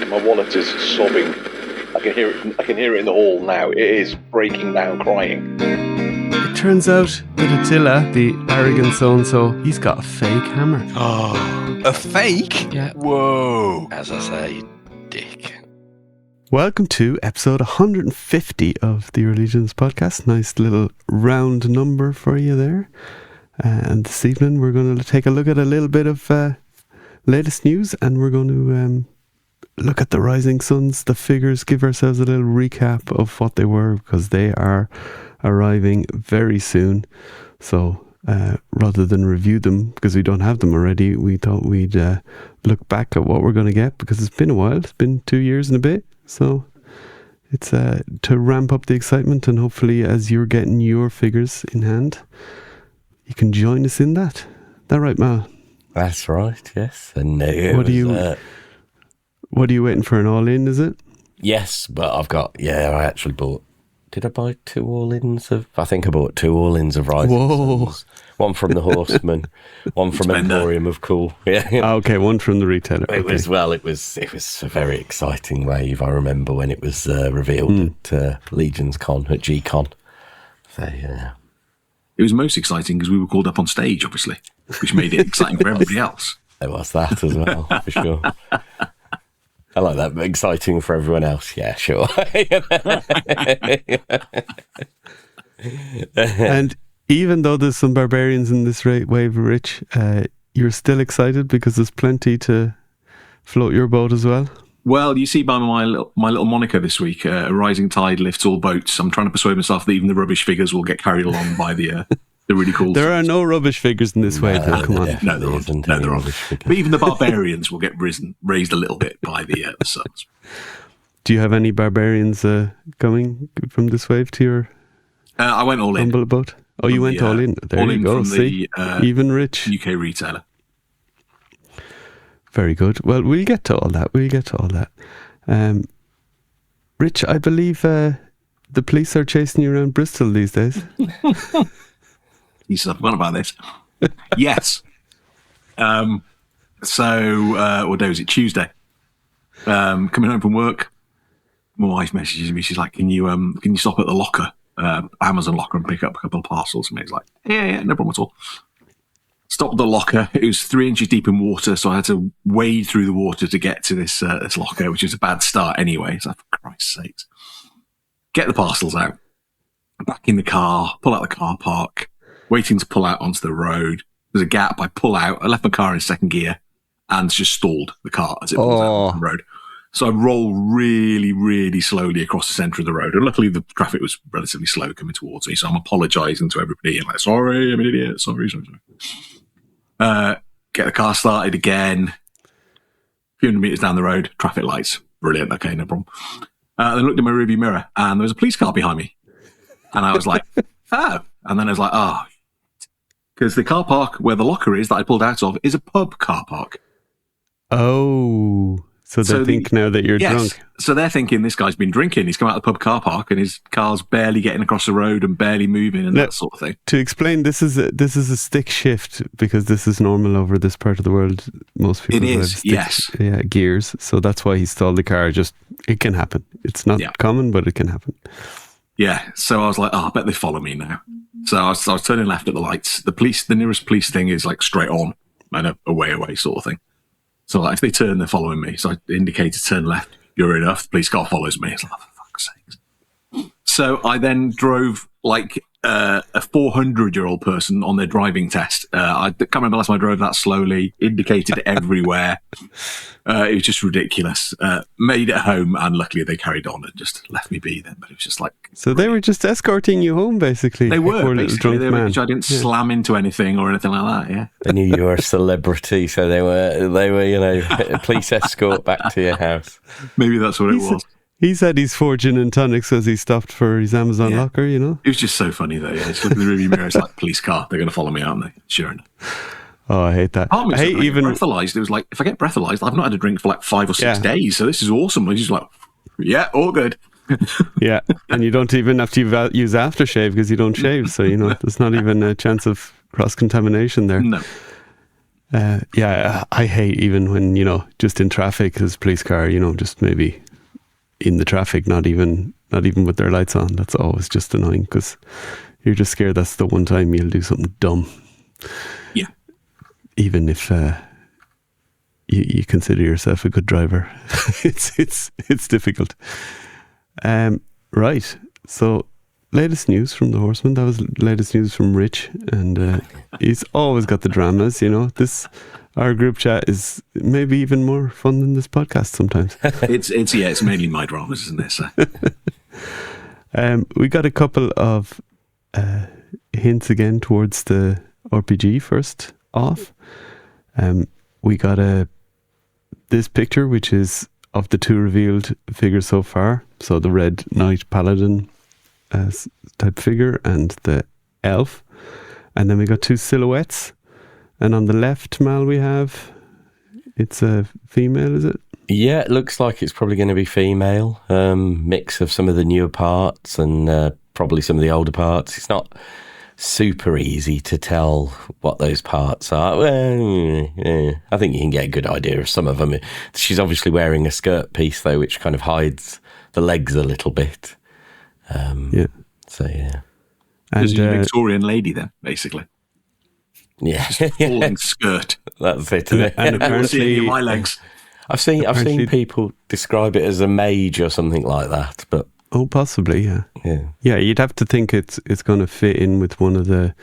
My wallet is sobbing. I can hear it. I can hear it in the hall now. It is breaking down, crying. It turns out that Attila, the arrogant so-and-so, he's got a fake hammer. Oh, a fake? Yeah. Whoa. As I say, dick. Welcome to episode 150 of the Legions podcast. Nice little round number for you there. And this evening we're going to take a look at a little bit of latest news, and we're going to look at the Rising Sons, the figures, give ourselves a little recap of what they were, because they are arriving very soon. So rather than review them, because we don't have them already, we thought we'd look back at what we're going to get, because it's been a while. It's been 2 years and a bit. So it's to ramp up the excitement, and hopefully as you're getting your figures in hand, you can join us in that. That right, Mal? That's right, yes. And what are you waiting for, an all-in, is it? Yes, but I actually bought... Did I buy 2 all-ins of... I think I bought 2 all-ins of Rising Sons. One from the Horsemen, one from Emporium of Cool. Yeah. Okay, one from the retailer. It was a very exciting wave. I remember when it was revealed at Legions Con, at G-Con. So, yeah. It was most exciting because we were called up on stage, obviously, which made it exciting for everybody else. There was that as well, for sure. I like that, but exciting for everyone else. Yeah, sure. And even though there's some barbarians in this wave, Rich, you're still excited because there's plenty to float your boat as well? Well, you see by my little moniker this week, a rising tide lifts all boats. I'm trying to persuade myself that even the rubbish figures will get carried along by the really cool... There are no rubbish figures in this wave, come on. No, there aren't. No, there aren't. But even the barbarians will get raised a little bit by the Sons. Do you have any barbarians coming from this wave to your I went all in. humble boat? Oh, you went all in. There all you in go. From See, even Rich. UK retailer. Very good. Well, we'll get to all that. Rich, I believe the police are chasing you around Bristol these days. He said, I've forgotten about this. Yes. What day was it? Tuesday. Coming home from work, my wife messages me. She's like, can you stop at the locker, Amazon locker, and pick up a couple of parcels? And he's like, yeah, no problem at all. Stopped at the locker. It was 3 inches deep in water, so I had to wade through the water to get to this locker, which is a bad start anyway. So for Christ's sakes, get the parcels out, back in the car, pull out the car park, waiting to pull out onto the road. There's a gap. I pull out. I left my car in second gear and just stalled the car as it pulls out on the road. So I roll really, really slowly across the centre of the road. And luckily the traffic was relatively slow coming towards me. So I'm apologising to everybody. I'm like, sorry, I'm an idiot. Sorry. Get the car started again. A few hundred metres down the road, traffic lights. Brilliant. Okay, no problem. Then looked in my rearview mirror and there was a police car behind me. And I was like, oh. And then I was like, because the car park where the locker is that I pulled out of is a pub car park. Oh, so they think now that you're drunk. So they're thinking this guy's been drinking. He's come out of the pub car park and his car's barely getting across the road and barely moving and that sort of thing. To explain, this is a stick shift, because this is normal over this part of the world. Most people have stick, gears. So that's why he stalled the car. It can happen. It's not common, but it can happen. Yeah. So I was like, I bet they follow me now. So I was turning left at the lights. The nearest police thing is like straight on and away sort of thing. So like if they turn, they're following me. So I indicated turn left. You're enough. The police car follows me. It's like, for fuck's sake. So I then drove like a 400-year-old person on their driving test. I can't remember last time I drove that slowly. Indicated everywhere. It was just ridiculous. Made it home, and luckily they carried on and just left me be then. But it was just like... So they were just escorting you home, basically. They were, basically. I didn't slam into anything or anything like that, yeah. They knew you were a celebrity, so they were, a police escort back to your house. Maybe that's what it was. He said he's 4 gin and tonics as he stopped for his Amazon locker, It was just so funny, though, yeah. Just look in the rearview mirror, it's like, police car, they're going to follow me, aren't they? Sure enough. Oh, I hate that. I hate even breathalyzed. It was like, if I get breathalyzed, I've not had a drink for like 5 or 6 days, so this is awesome. I'm just like, yeah, all good. Yeah, and you don't even have to use aftershave because you don't shave, so there's not even a chance of cross contamination there. No. I hate even when, just in traffic, as police car, just maybe in the traffic, not even with their lights on. That's always just annoying because you're just scared that's the one time you'll do something dumb. Yeah. Even if you consider yourself a good driver, it's difficult. Right. So, latest news from the Horsemen. That was latest news from Rich, and he's always got the dramas. Our group chat is maybe even more fun than this podcast sometimes. It's mainly my dramas, isn't it? So. We got a couple of hints again towards the RPG first off. We got this picture, which is of the two revealed figures so far. So the Red Knight Paladin type figure and the elf. And then we got two silhouettes. And on the left, Mal, it's a female, is it? Yeah, it looks like it's probably going to be female. Mix of some of the newer parts and probably some of the older parts. It's not super easy to tell what those parts are. Well, I think you can get a good idea of some of them. She's obviously wearing a skirt piece, though, which kind of hides the legs a little bit. Yeah. So, yeah. And she's a Victorian lady, then, basically. Yeah. Falling skirt. That's it. And apparently, my legs. I've seen people describe it as a mage or something like that, but possibly, yeah. You'd have to think it's going to fit in with one of the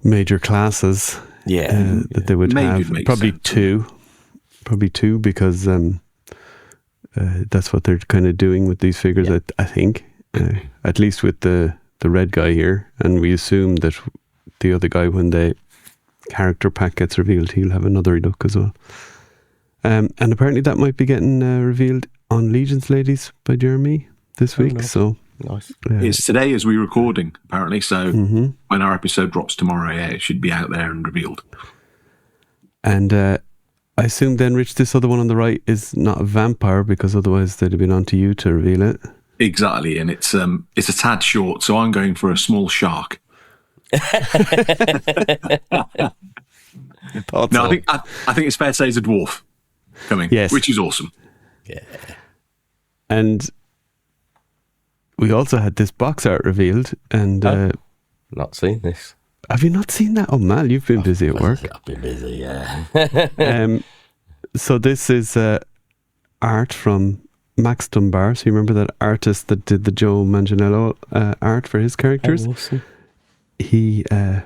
major classes. That they would have. Probably two, because that's what they're kind of doing with these figures. Yeah. I think, at least with the red guy here, and we assume that the other guy, when the character pack gets revealed, he'll have another look as well. And apparently that might be getting revealed on Legions Ladies by Jeremy this week. Nice. So nice. It's today as we're recording, apparently. So when our episode drops tomorrow, it should be out there and revealed. And I assume then, Rich, this other one on the right is not a vampire, because otherwise they'd have been on to you to reveal it. Exactly, and it's a tad short, so I'm going for a small shark. No, I think it's fair to say it's a dwarf coming, yes, which is awesome. Yeah. And we also had this box art revealed, and not seen this. Have you not seen that? Oh man, you've been busy at work. I've been busy, yeah. So this is art from Max Dunbar. So you remember that artist that did the Joe Manganiello art for his characters? Oh, awesome. He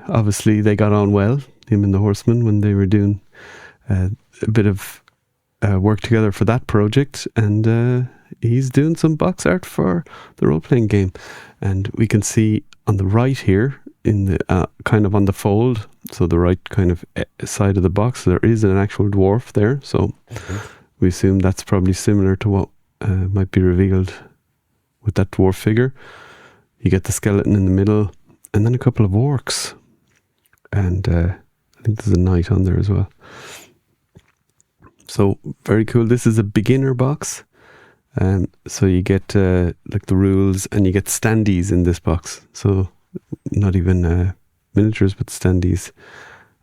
obviously they got on well, him and the Horsemen, when they were doing a bit of work together for that project, and he's doing some box art for the role-playing game. And we can see on the right here, in the kind of on the fold, so the right kind of side of the box, there is an actual dwarf there. So we assume that's probably similar to what might be revealed with that dwarf figure. You get the skeleton in the middle, and then a couple of orcs, and I think there's a knight on there as well. So very cool. This is a beginner box, so you get like the rules, and you get standees in this box. So not even miniatures, but standees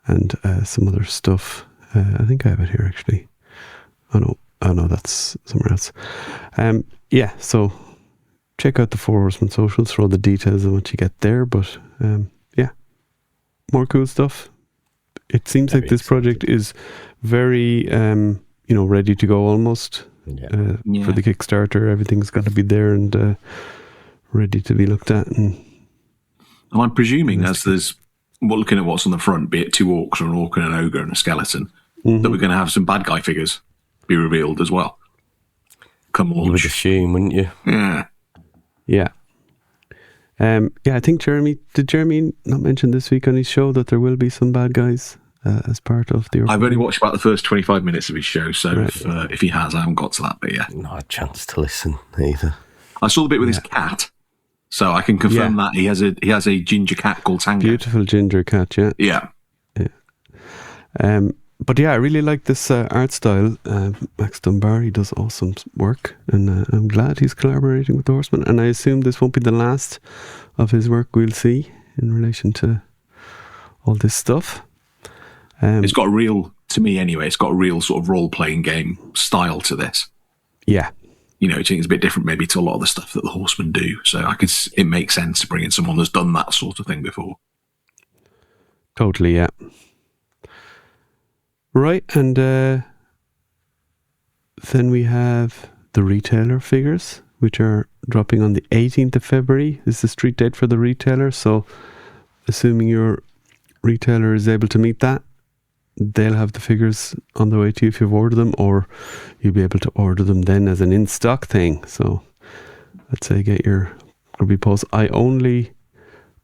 and some other stuff. I think I have it here actually. Oh no, that's somewhere else. Yeah, so check out the Four Horsemen socials for all the details of what you get there. But yeah, more cool stuff. It seems like this project is very, ready to go almost. For the Kickstarter. Everything's got to be there and ready to be looked at. And I'm presuming, as there's looking at what's on the front, be it two orcs or an orc and an ogre and a skeleton, that we're going to have some bad guy figures be revealed as well. Come on, you would assume, wouldn't you? Yeah. I think Jeremy not mention this week on his show that there will be some bad guys as part of the... I've only watched about the first 25 minutes of his show, so right. If he has, I haven't got to that bit yet. Not a chance to listen either. I saw the bit with his cat, so I can confirm that he has a ginger cat called Tango. Beautiful ginger cat, yeah. But yeah, I really like this art style. Max Dunbar, he does awesome work, and I'm glad he's collaborating with the Horsemen. And I assume this won't be the last of his work we'll see in relation to all this stuff. It's got a real, to me anyway, it's got a real sort of role-playing game style to this. Yeah. You know, I think it's a bit different maybe to a lot of the stuff that the Horsemen do. So it makes sense to bring in someone that's done that sort of thing before. Totally, yeah. Right, and then we have the retailer figures, which are dropping on the 18th of February. This is the street date for the retailer, so assuming your retailer is able to meet that, they'll have the figures on the way to you if you've ordered them, or you'll be able to order them then as an in-stock thing. So I'd say get your grubby post. I only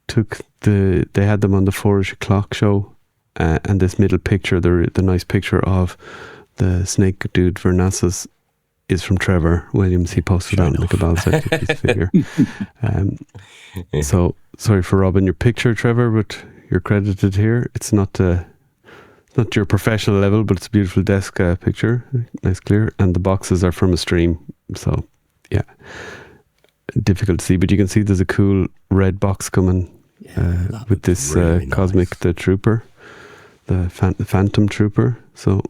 took they had them on the 4-ish o'clock show, and this middle picture, the nice picture of the snake dude Vernassus is from Trevor Williams. He posted on the Cabal site his figure. So sorry for robbing your picture, Trevor, but you're credited here. It's not your professional level, but it's a beautiful desk picture, nice clear, and the boxes are from a stream, so yeah, difficult to see, but you can see there's a cool red box coming with this really Cosmic nice. The Trooper, the Phantom Trooper, so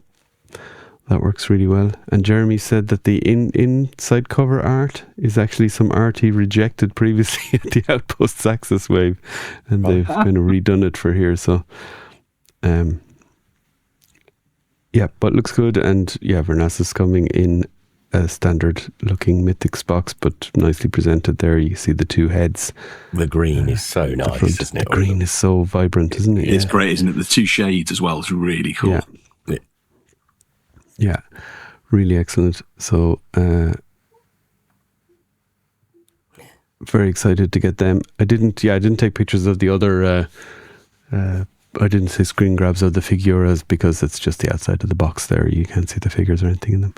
that works really well. And Jeremy said that the inside cover art is actually some art he rejected previously at the Outposts Axis Wave, and they've kind of redone it for here, so yeah, but looks good. And yeah, Vernassus coming in a standard looking Mythics box, but nicely presented there. You see the two heads. The green is so nice, isn't it? The green is so vibrant, isn't it? It's great, isn't it? The two shades as well. It's really cool. Yeah. Really excellent. So very excited to get them. I didn't take pictures of the other I didn't say screen grabs of the figuras because it's just the outside of the box there. You can't see the figures or anything in them.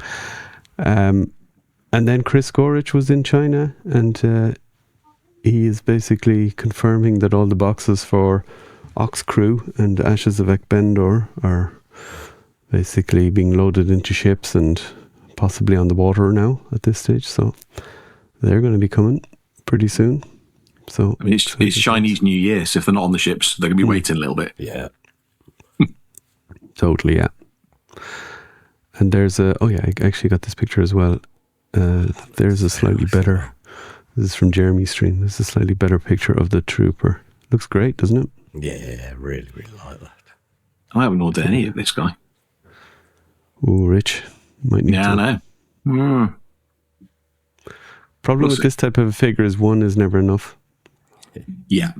And then Chris Gorich was in China, and he is basically confirming that all the boxes for Ox Crew and Ashes of Ekbendor are basically being loaded into ships and possibly on the water now at this stage. So they're going to be coming pretty soon. So I mean, it's Chinese New Year, so if they're not on the ships, they're going to be waiting a little bit. Yeah. Totally, yeah. And there's I actually got this picture as well. There's a slightly better, this is from Jeremy's stream, this is a slightly better picture of the Trooper. Looks great, doesn't it? Yeah, really, really like that. I haven't ordered any of this guy. Ooh, Rich. Might need to. I know. Problem with this type of a figure is one is never enough. Yeah.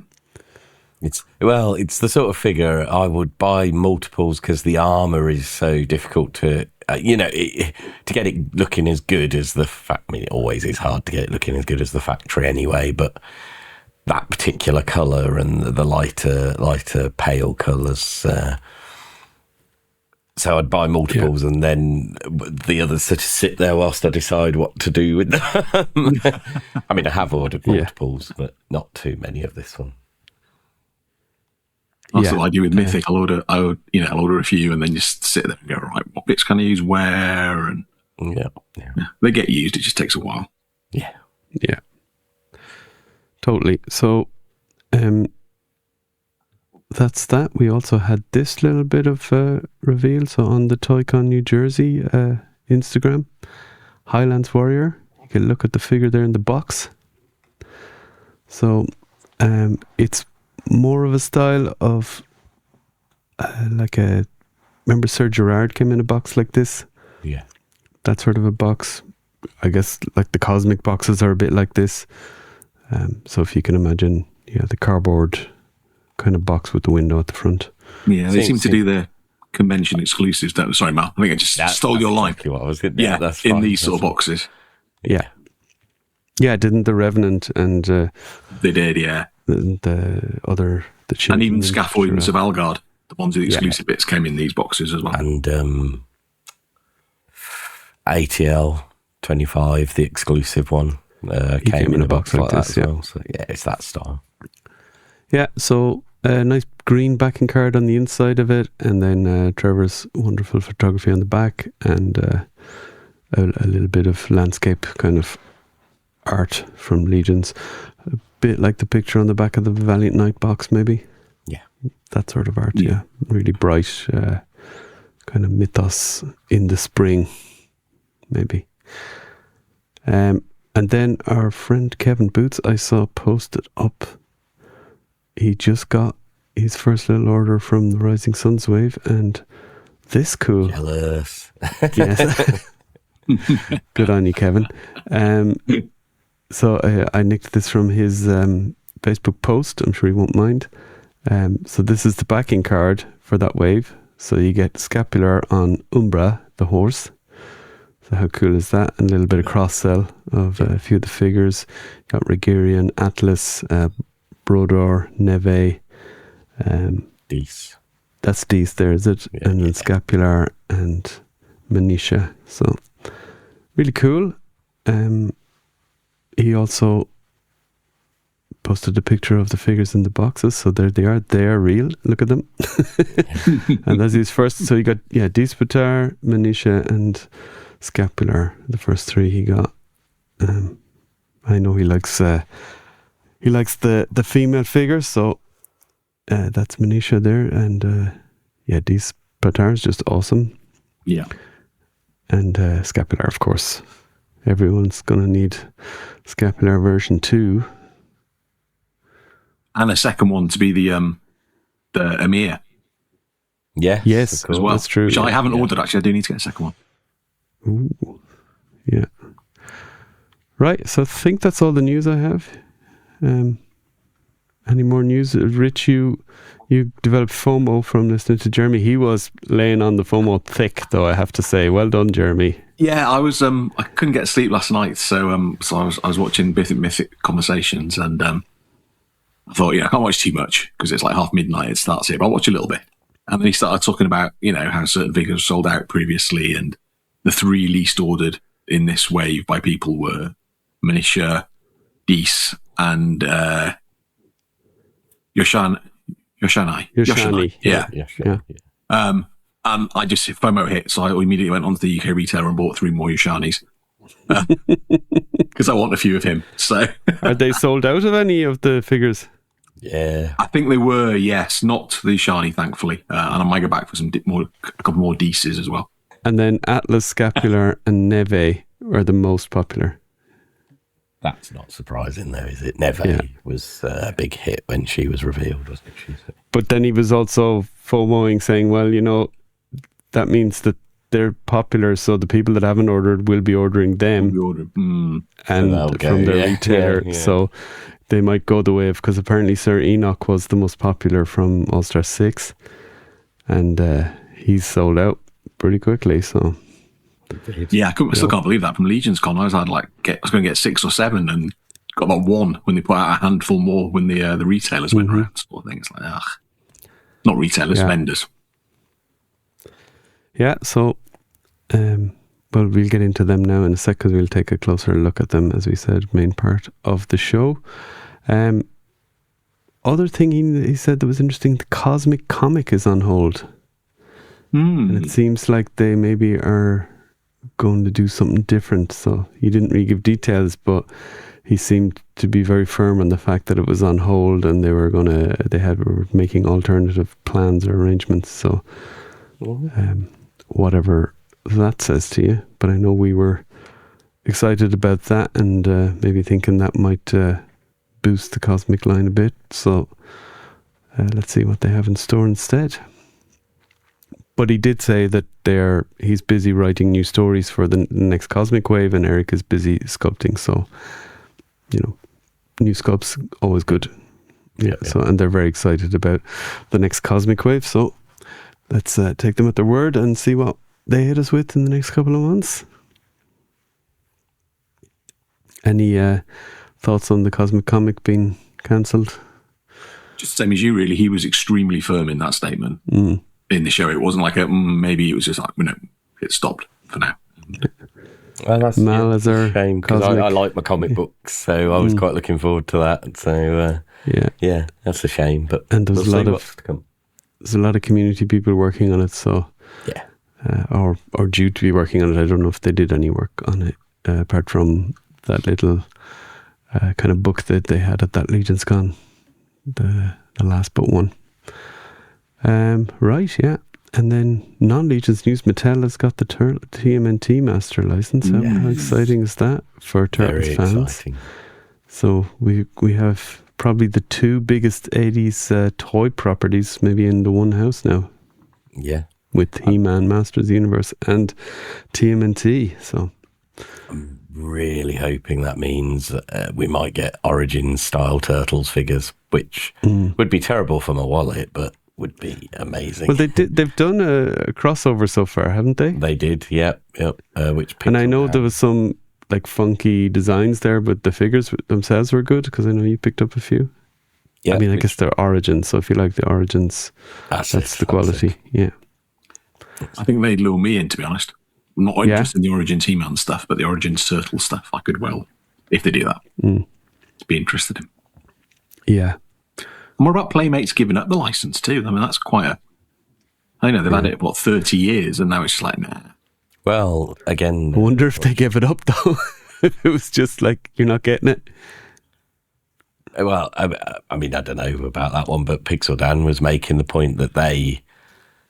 It's the sort of figure I would buy multiples because the armor is so difficult to, to get it looking as good as the it always is hard to get it looking as good as the factory anyway, but that particular colour and the lighter pale colours, so I'd buy multiples and then the others sort of sit there whilst I decide what to do with them. I mean, I have ordered multiples, but not too many of this one. That's what I do with Mythic. I'll order a few and then just sit there and go, right, what bits can I use where? And they get used. It just takes a while. Yeah. Yeah. Totally. So, that's that. We also had this little bit of reveal. So on the ToyCon New Jersey Instagram, Highlands Warrior, you can look at the figure there in the box. So it's more of a style of remember Sir Gerard came in a box like this? Yeah. That sort of a box. I guess like the cosmic boxes are a bit like this. So if you can imagine, the cardboard kind of box with the window at the front. Yeah, they seem to do their convention exclusives. Sorry, Mal, I think I just stole your line. Exactly what I was getting. Yeah, that's fine. In these sort of boxes. Yeah. Yeah, didn't the Revenant and... they did, yeah. The children. And even Scaphoidants of Algard, the ones with the exclusive bits came in these boxes as well. And ATL 25, the exclusive one, came in a box like that as well. So yeah, it's that style. Yeah, so a nice green backing card on the inside of it, and then Trevor's wonderful photography on the back, and a little bit of landscape kind of art from Legions. A bit like the picture on the back of the Valiant Knight box, maybe. that sort of art. Yeah, really bright, kind of mythos in the spring, maybe. And then our friend Kevin Boots, I saw posted up. He just got his first little order from the Rising Sons wave, and this cool. Jealous. Yes. Good on you, Kevin. So I nicked this from his Facebook post. I'm sure he won't mind. So this is the backing card for that wave. So you get Skapular on Uumbra, the horse. So how cool is that? And a little bit of cross-sell of a few of the figures. Got Regarion, Attlus, Broddar, Neve. Diis. That's Diis there, is it? Yeah, and then Skapular and Manisha. So really cool. He also posted a picture of the figures in the boxes. So there they are. They are real. Look at them. And that's his first. So you got, Diis Paatar, Manisha and Skapular. The first three he got. I know he likes the female figures. So that's Manisha there. And Diis Paatar is just awesome. Yeah. And Skapular, of course. Everyone's going to need Skapular version 2. And a second one to be the Emir Yeah. Yes, as well. that's true. Which I haven't ordered, actually. I do need to get a second one. Ooh, yeah. Right, so I think that's all the news I have. Any more news? Rich, you developed FOMO from listening to Jeremy. He was laying on the FOMO thick, though, I have to say. Well done, Jeremy. Yeah, I was. I couldn't get sleep last night, so I was watching Mythic Conversations, and I thought, I can't watch too much because it's like half midnight. It starts here, but I'll watch a little bit. And then he started talking about how certain figures sold out previously, and the 3 least ordered in this wave by people were Manisha, Diis, and Yoshanai. Yeah. And I just FOMO hit, so I immediately went onto the UK retailer and bought 3 more Yoshani's because I want a few of him. So Are they sold out of any of the figures? Yeah. I think they were, yes, not the Yoshani, thankfully. And I might go back for a couple more Diises as well. And then Attlus, Skapular and Neve are the most popular. That's not surprising, though, is it? Neve was a big hit when she was revealed, wasn't she? But then he was also FOMOing, saying, well, that means that they're popular, so the people that haven't ordered will be ordering them and from their retailer. Yeah. So they might go the way of, because apparently Sir Enoch was the most popular from All-Star 6, and he's sold out pretty quickly. So yeah, I still can't believe that from Legions Con. I was going to get 6 or 7 and got about 1 when they put out a handful more when the retailers went around, sort of thing. It's like, not retailers, vendors. Yeah, so we'll get into them now in a sec, because we'll take a closer look at them, as we said, main part of the show. Other thing he said that was interesting, the Cosmic Comic is on hold. And it seems like they maybe are going to do something different. So he didn't really give details, but he seemed to be very firm on the fact that it was on hold, and they were making alternative plans or arrangements. So whatever that says to you, but I know we were excited about that, and maybe thinking that might boost the Cosmic line a bit. So let's see what they have in store instead. But he did say that he's busy writing new stories for the next Cosmic Wave, and Eric is busy sculpting. So, new sculpts always good. Yeah. So, and they're very excited about the next Cosmic Wave. So let's take them at their word and see what they hit us with in the next couple of months. Any thoughts on the Cosmic Comic being cancelled? Just the same as you, really. He was extremely firm in that statement in the show. It wasn't like maybe it was just like, it stopped for now. Well, that's a shame, because I like my comic books, so I was quite looking forward to that. So yeah, that's a shame. But and there's there's a lot of community people working on it. So yeah, or due to be working on it. I don't know if they did any work on it apart from that little kind of book that they had at that Legions Con, the last but one. Right, yeah. And then non-Legions news, Mattel has got the TMNT Master license. How exciting is that for Turtles Very fans? exciting. So we have probably the two biggest 80s toy properties maybe in the one house now. Yeah. With He-Man, Masters of the Universe, and TMNT. So I'm really hoping that means that we might get Origins-style Turtles figures, which would be terrible for my wallet, but would be amazing. Well, they've done a crossover so far, haven't they? They did, yep. Which and I know there was some like funky designs there, but the figures themselves were good because I know you picked up a few. Yeah, I mean, I guess they're Origins, so if you like the Origins, that's the quality. Yeah, I think they'd lure me in, to be honest. I'm not interested in the Origins He-Man stuff, but the Origins Turtle stuff, I could well, if they do that, be interested in. Yeah. And what about Playmates giving up the license too? I mean, that's quite a... I know they've had it, 30 years, and now it's just like, nah. Well, again... I wonder if they give it up, though. If it was just like, you're not getting it. Well, I mean, I don't know about that one, but Pixel Dan was making the point that they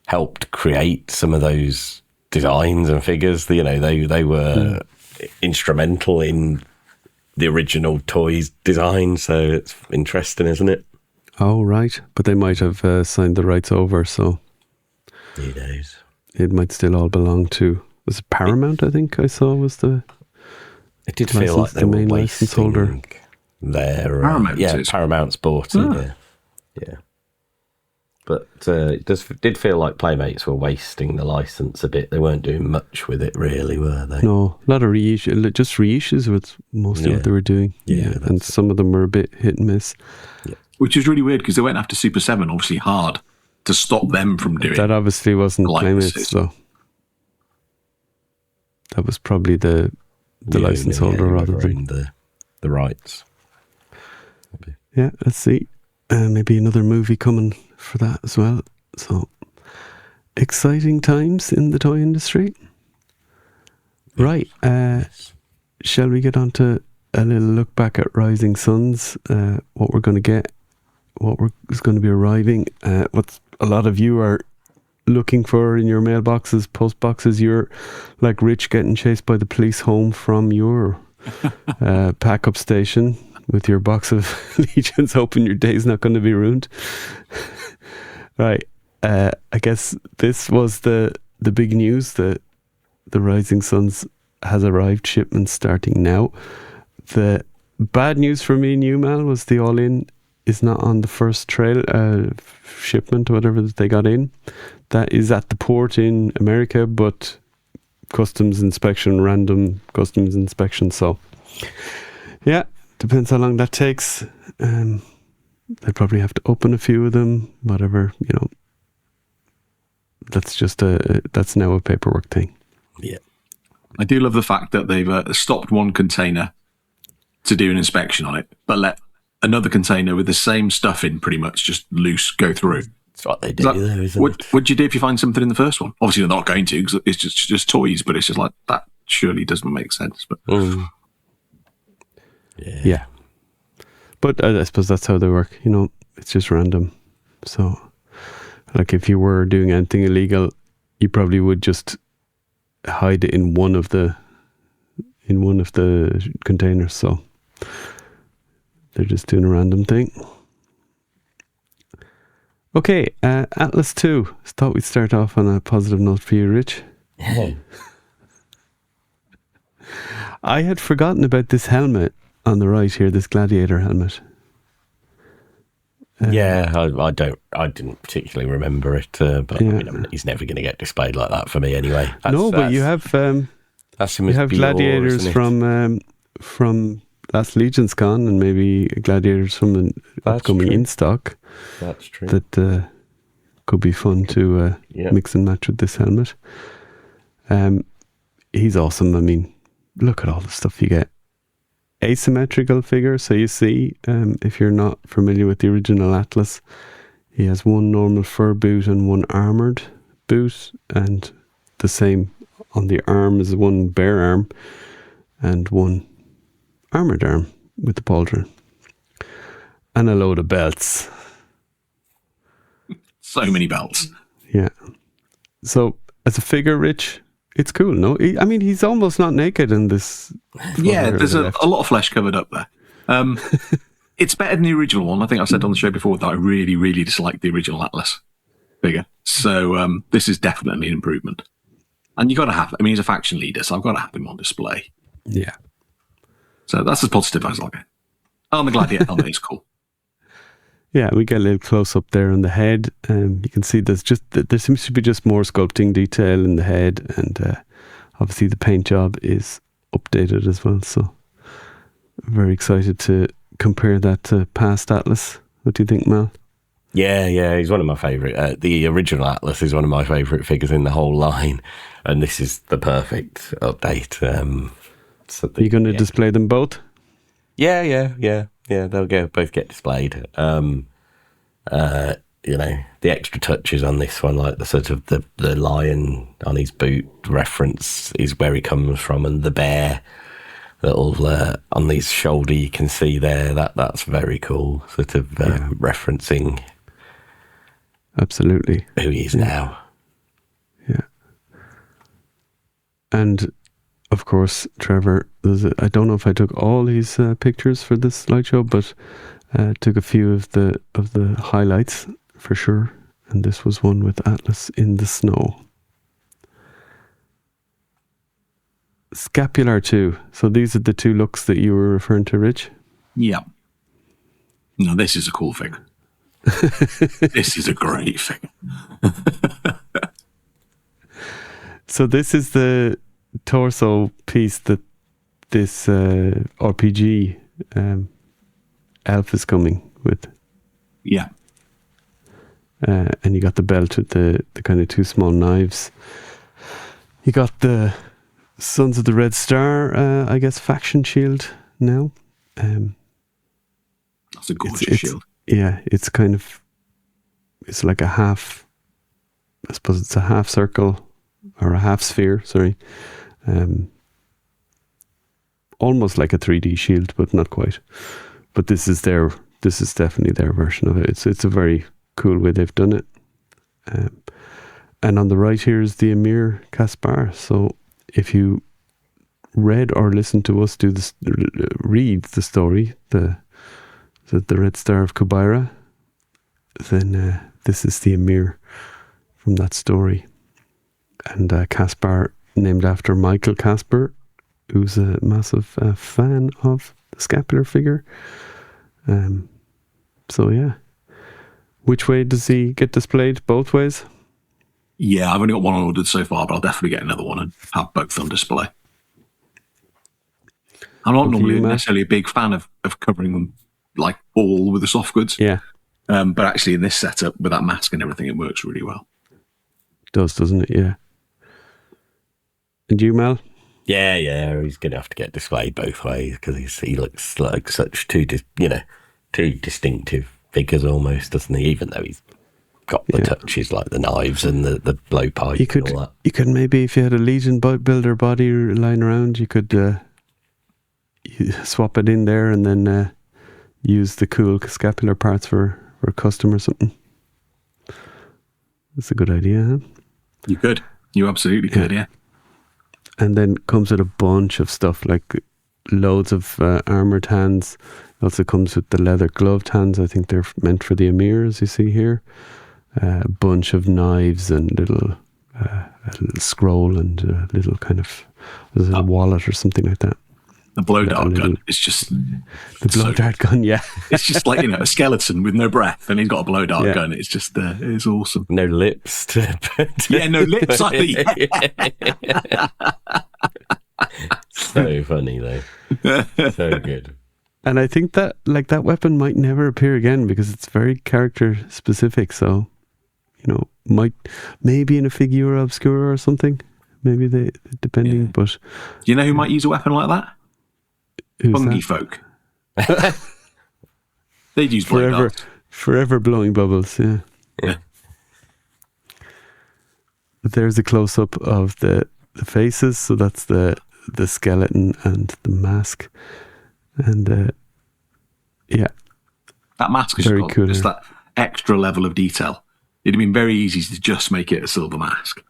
helped create some of those designs and figures. You know, they were instrumental in the original toys design, so it's interesting, isn't it? Oh, right. But they might have signed the rights over, so... Who knows? It might still all belong to... Was it Paramount, I think I saw was the... It did feel like they were license holder. Their... Paramount. Paramount's bought it, yeah. But it did feel like Playmates were wasting the license a bit. They weren't doing much with it, really, were they? No, a lot of reissues was mostly what they were doing. Yeah, and some of them were a bit hit and miss. Yeah. Which is really weird because they went after Super 7, obviously hard, to stop them from doing that. Obviously wasn't Playmates, though. That was probably the license holder rather than the rights. Maybe. Yeah, let's see. Maybe another movie coming for that as well. So exciting times in the toy industry. Right. Shall we get on to a little look back at Rising Sons? What we're going to get, is going to be arriving, what a lot of you are looking for in your mailboxes, post boxes. You're like Rich getting chased by the police home from your pack-up station with your box of Legions, hoping your day's not going to be ruined. Right. I guess this was the big news that the Rising Sons has arrived, shipment starting now. The bad news for me and you, Mal, was the all-in is not on the first shipment or whatever that they got in. That is at the port in America, but random customs inspection. So, yeah, depends how long that takes. They probably have to open a few of them, whatever, That's just that's now a paperwork thing. Yeah. I do love the fact that they've stopped one container to do an inspection on it, but let another container with the same stuff in pretty much just loose go through. That's what they do, though, isn't it? What'd you do if you find something in the first one? Obviously, they're not going to because it's just toys, but it's just like, that surely doesn't make sense. But Yeah. But I suppose that's how they work. It's just random. So, like, if you were doing anything illegal, you probably would just hide it in one of the containers. So they're just doing a random thing. Okay, Attlus 2. Thought we'd start off on a positive note for you, Rich. I had forgotten about this helmet on the right here, this gladiator helmet. I didn't particularly remember it, but I mean, he's never going to get displayed like that for me anyway. But you have gladiators from last Legion's Con, and maybe gladiators from an upcoming in stock. That's true. That could be fun to mix and match with this helmet. He's awesome. I mean, look at all the stuff you get. Asymmetrical figure, so you see, if you're not familiar with the original Attlus, he has one normal fur boot and one armoured boot, and the same on the arm is one bare arm and one armoured arm with the pauldron, and a load of belts. So many belts. Yeah. So as a figure, Rich, it's cool, no? I mean, he's almost not naked in this. Yeah, there's a lot of flesh covered up there. It's better than the original one. I think I said on the show before that I really, really disliked the original Attlus figure. So this is definitely an improvement. And you got to have, I mean, he's a faction leader, so I've got to have him on display. Yeah. So that's as positive as I get. Oh, and the gladiator helmet is cool. Yeah, we get a little close up there on the head. You can see there seems to be just more sculpting detail in the head, and obviously the paint job is updated as well. So very excited to compare that to past Attlus. What do you think, Mal? Yeah, he's one of my favourite. The original Attlus is one of my favourite figures in the whole line, and this is the perfect update. Are you going to display them both? Yeah. They'll both get displayed. The extra touches on this one, like the sort of the lion on his boot reference is where he comes from, and the bear little on his shoulder you can see there. That's very cool. Sort of referencing. Absolutely. Who he is now. Yeah. And of course, Trevor, I don't know if I took all these pictures for this slideshow, but took a few of the highlights for sure. And this was one with Attlus in the snow. Skapular too. So these are the two looks that you were referring to, Rich? Yeah. No, this is a cool figure. This is a great figure. So this is the torso piece that this RPG elf is coming with. Yeah. And you got the belt with the kind of two small knives. You got the Sons of the Red Star, I guess, faction shield now. That's a gorgeous shield. Yeah, it's like a half, I suppose it's a half circle or a half sphere, sorry. Almost like a 3D shield, but not quite. But this is definitely their version of it. It's a very cool way they've done it. And on the right here is the Emir Caspar. So if you read or listened to us read the story, the Red Star of Kubira, then this is the Emir from that story. And Caspar, named after Michael Caspar, who's a massive fan of the scapular figure. So yeah. Which way does he get displayed? Both ways? Yeah, I've only got one ordered so far, but I'll definitely get another one and have both on display. I'm not normally necessarily a big fan of covering them like all with the soft goods. Yeah. But actually in this setup, with that mask and everything, it works really well. It does, doesn't it? Yeah. And you, Mel? Yeah, he's going to have to get displayed both ways because he looks like such two distinctive figures almost, doesn't he? Even though he's got the touches like the knives and the blowpipe and all that. You could maybe, if you had a Legion builder body lying around, you could you swap it in there and then use the cool scapular parts for a custom or something. That's a good idea, huh? You could. You absolutely could, yeah. And then comes with a bunch of stuff like loads of armoured hands. It also comes with the leather gloved hands. I think they're meant for the Emir, as you see here. A bunch of knives and a little scroll and a little kind of a wallet or something like that. The blow dart gun is just... The blow dart gun, yeah. It's just like, a skeleton with no breath and he's got a blow dart gun. It's just, it's awesome. No lips. Yeah, no lips either. So funny, though. So good. And I think that that weapon might never appear again because it's very character specific. So, might maybe in a Figura Obscura or something. Maybe depending. But do you know who might use a weapon like that? Fungi folk. They'd use forever blowing bubbles. Yeah. There's a close up of the faces. So that's the skeleton and the mask. And that mask is very cool. Just that extra level of detail. It'd have been very easy to just make it a silver mask.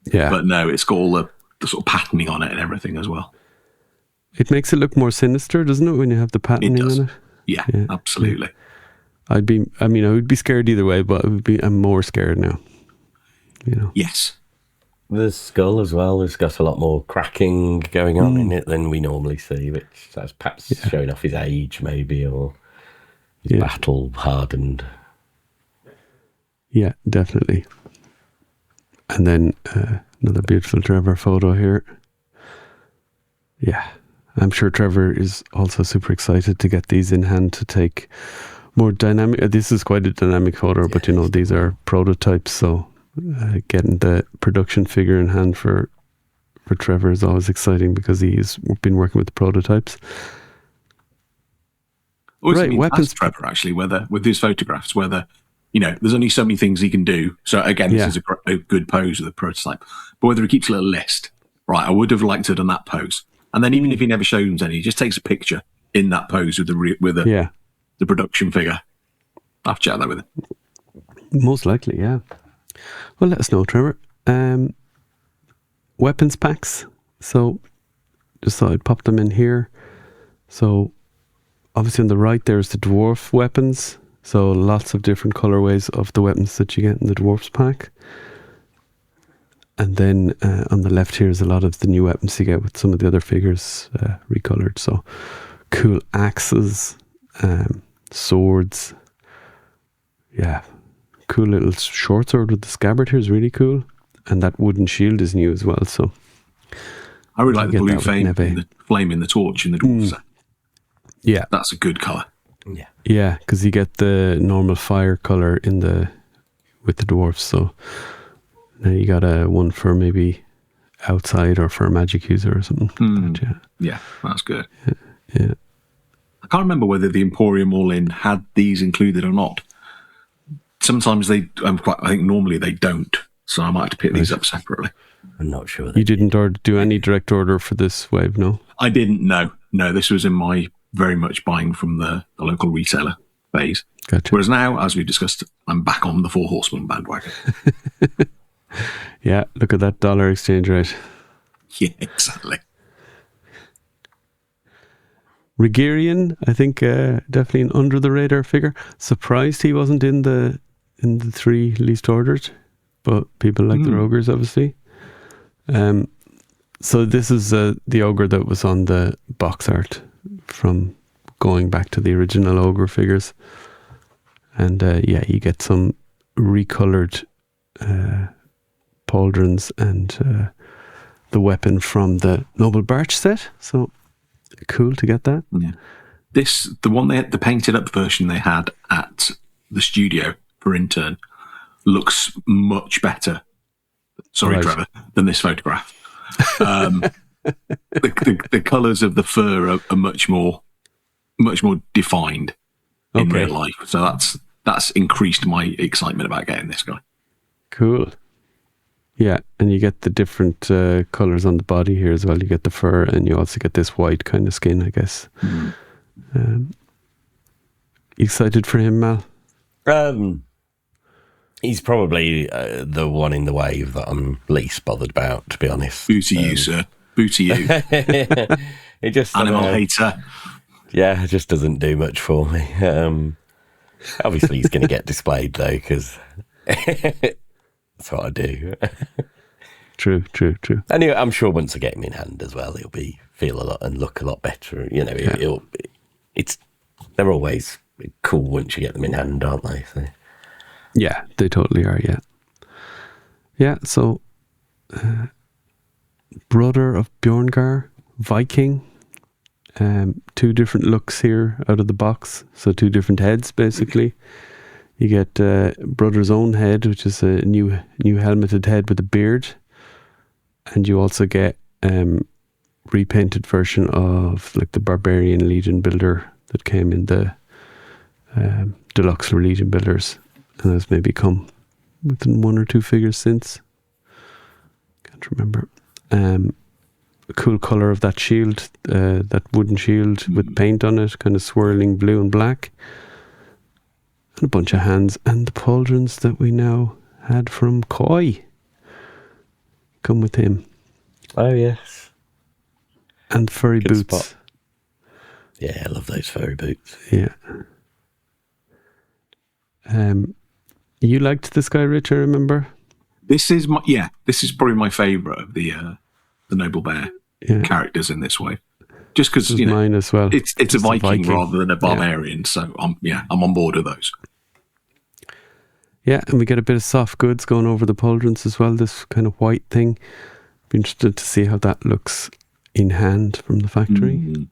Yeah. But no, it's got all the sort of patterning on it and everything as well. It makes it look more sinister, doesn't it, when you have the patterning on it? Yeah, absolutely. I would be scared either way, but I'm more scared now. You know. Yes. The skull as well has got a lot more cracking going on in it than we normally see, which is perhaps showing off his age, maybe, or his battle hardened. Yeah, definitely. And then another beautiful Trevor photo here. Yeah, I'm sure Trevor is also super excited to get these in hand to take more dynamic. This is quite a dynamic photo, but you know, these are prototypes, so getting the production figure in hand for Trevor is always exciting because he's been working with the prototypes. Right, weapons. Trevor, actually, whether with his photographs, whether, you know, there's only so many things he can do. So again, this is a good pose with a prototype. But whether he keeps a little list, right? I would have liked to have done that pose, and then even if he never shows any, he just takes a picture in that pose with the production figure. I'll have to chat that with him. Most likely, yeah. Well, let us know, Trevor. Weapons packs. So just thought I'd pop them in here. So obviously on the right there's the dwarf weapons. So lots of different colorways of the weapons that you get in the dwarfs pack. And then on the left here is a lot of the new weapons you get with some of the other figures recolored. So cool axes, swords. Yeah. Cool little short sword with the scabbard here is really cool. And that wooden shield is new as well. So I really like the blue flame in the torch in the dwarf set. Yeah. That's a good colour. Yeah. Yeah, because you get the normal fire colour with the dwarfs. So now you got one for maybe outside or for a magic user or something. Like that, yeah, that's good. Yeah. I can't remember whether the Emporium All-In had these included or not. Sometimes I think normally they don't. So I might have to pick these up separately. I'm not sure. You didn't do any direct order for this wave, no? I didn't, no. No, this was in my very much buying from the local retailer phase. Gotcha. Whereas now, as we discussed, I'm back on the Four Horsemen bandwagon. Yeah, look at that dollar exchange rate. Yeah, exactly. Regarion, I think definitely an under the radar figure. Surprised he wasn't in the 3 least ordered, but people like the ogres, obviously. So this is the ogre that was on the box art from going back to the original ogre figures. And you get some recolored pauldrons and the weapon from the Noble Birch set. So cool to get that. Yeah. The one the painted up version they had at the studio for Intern looks much better. Sorry, right. Trevor, than this photograph. The colours of the fur are much more defined in real life. So that's increased my excitement about getting this guy. Cool. Yeah, and you get the different colours on the body here as well. You get the fur, and you also get this white kind of skin, I guess. Excited for him, Mal? He's probably the one in the wave that I'm least bothered about, to be honest. Boo to you, sir. Boo to you. It just animal hater. Yeah, it just doesn't do much for me. Obviously, he's going to get displayed though, because that's what I do. True. Anyway, I'm sure once I get him in hand as well, he'll feel a lot and look a lot better. You know, they're always cool once you get them in hand, aren't they? So. Yeah, they totally are. Yeah. So, Broddr of Bjorngar, Viking. 2 different looks here out of the box. So 2 different heads, basically. You get Broddr's own head, which is a new helmeted head with a beard, and you also get repainted version of like the Barbarian Legion builder that came in the deluxe Legion builders, and has maybe come within 1 or 2 figures since. Can't remember. A cool colour of that shield, that wooden shield with paint on it, kind of swirling blue and black. and a bunch of hands, and the pauldrons that we now had from Koi come with him. Oh, yes. And furry Good boots. spot. Yeah, I love those furry boots. Yeah. You liked this guy, Rich, I remember? This is probably my favourite of the Noble Bear characters in this way. Just because, you know, mine as well. It's a Viking rather than a barbarian, so I'm on board with those. Yeah, and we get a bit of soft goods going over the pauldrons as well, this kind of white thing. Be interested to see how that looks in hand from the factory.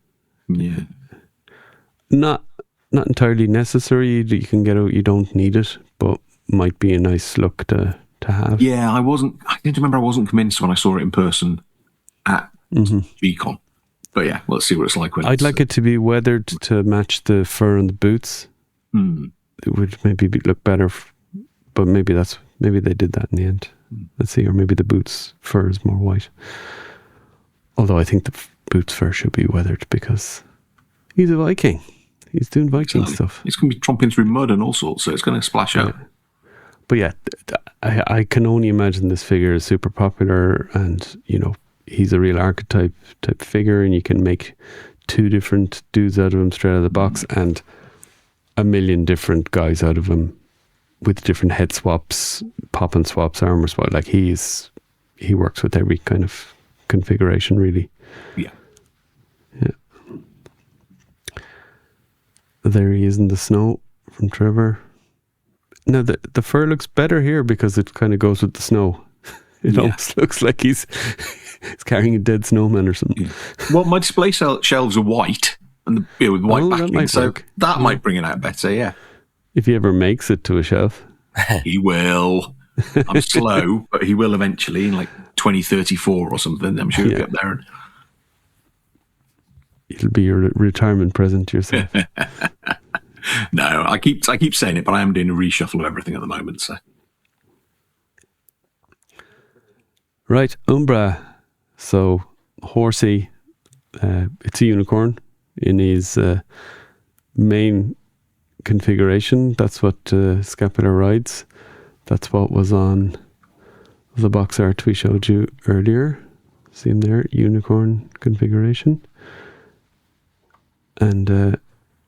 Yeah. Not entirely necessary. You can get out, you don't need it, but might be a nice look to have. Yeah, I did remember I wasn't convinced when I saw it in person at G-Con. But yeah, let's see what it's like when I'd like it to be weathered to match the fur on the boots. It would maybe look better, but maybe they did that in the end. Let's see, or maybe the boots fur is more white. Although I think the boots fur should be weathered because he's a Viking. He's doing Viking stuff. It's going to be tromping through mud and all sorts, so it's going to splash out. But yeah, I can only imagine this figure is super popular, and you know, he's a real archetype type figure, and you can make 2 different dudes out of him straight out of the box, and a million different guys out of him with different head swaps, pop and swaps, armor swap. Like he works with every kind of configuration, really. Yeah. There he is in the snow from Trevor. Now the fur looks better here because it kind of goes with the snow. It almost looks like he's carrying a dead snowman or something. Yeah. Well, my display shelves are white and with white backing, so that might bring it out better. Yeah, if he ever makes it to a shelf, he will. I'm slow, but he will eventually in like 2034 or something. I'm sure he'll get there. It'll be your retirement present to yourself. No, I keep saying it, but I am doing a reshuffle of everything at the moment. So, right, Uumbra. So horsey, it's a unicorn in his main configuration. That's what Skapular rides. That's what was on the box art we showed you earlier. See him there, unicorn configuration. And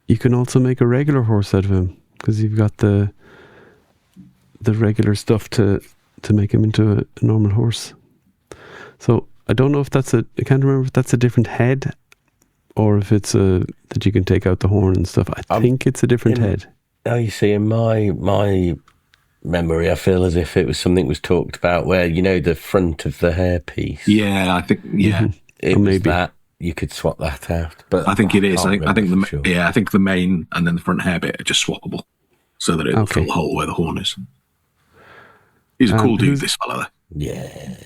you can also make a regular horse out of him because you've got the regular stuff to make him into a normal horse. So I don't know if I can't remember if that's a different head or if it's that you can take out the horn and stuff. I think it's a different head. Oh, you see, in my memory, I feel as if it was something was talked about where, you know, the front of the hairpiece. Yeah, I think, it was maybe that. You could swap that out, but I think it is. I think the main and then the front hair bit are just swappable, so that it'll fill the hole where the horn is. He's a cool dude, this fella. Yeah.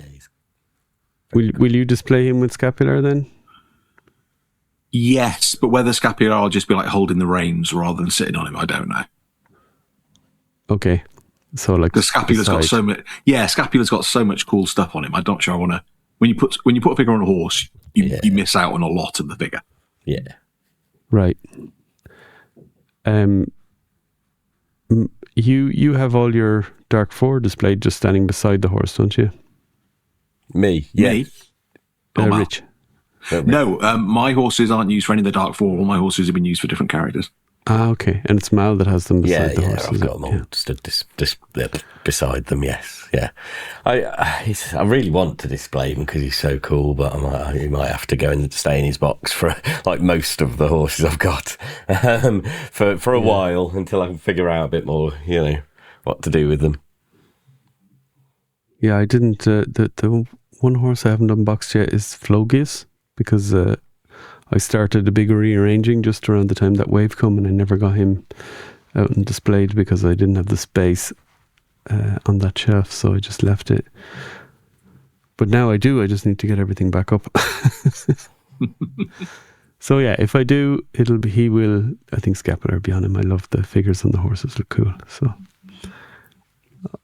Will you display him with Skapular then? Yes, but whether Skapular will just be like holding the reins rather than sitting on him, I don't know. Okay, so like the Skapular's got so much. Yeah, Skapular's got so much cool stuff on him. I'm not sure I want to. When you put a figure on a horse, you miss out on a lot of the figure. Yeah. Right. You have all your Dark 4 displayed just standing beside the horse, don't you? Me? Yeah. Rich. No, my horses aren't used for any of the Dark 4. All my horses have been used for different characters. Ah, okay. And it's Mal that has them beside the horse. I've got them all stood beside them, yes. Yeah. I really want to display him because he's so cool, but he might have to go and stay in his box for like most of the horses I've got for a while until I can figure out a bit more, you know, what to do with them. Yeah, I didn't. The one horse I haven't unboxed yet is Flogius because I started a big rearranging just around the time that wave come, and I never got him out and displayed because I didn't have the space on that shelf, so I just left it. But now I do. I just need to get everything back up. So yeah, if I do, he will. I think Skapular will be on him. I love the figures on the horses; look cool. So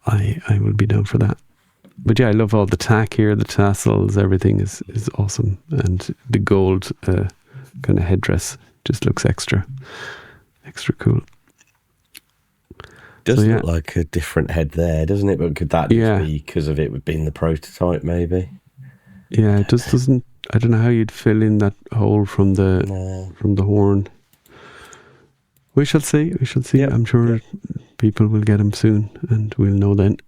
I will be down for that. But yeah, I love all the tack here, the tassels, everything is awesome. And the gold kind of headdress just looks extra cool. Does look like a different head there, doesn't it? But could that just be because of it being the prototype, maybe? Yeah, it just doesn't. I don't know how you'd fill in that hole from the horn. We shall see. We shall see. Yep. I'm sure people will get him soon, and we'll know then.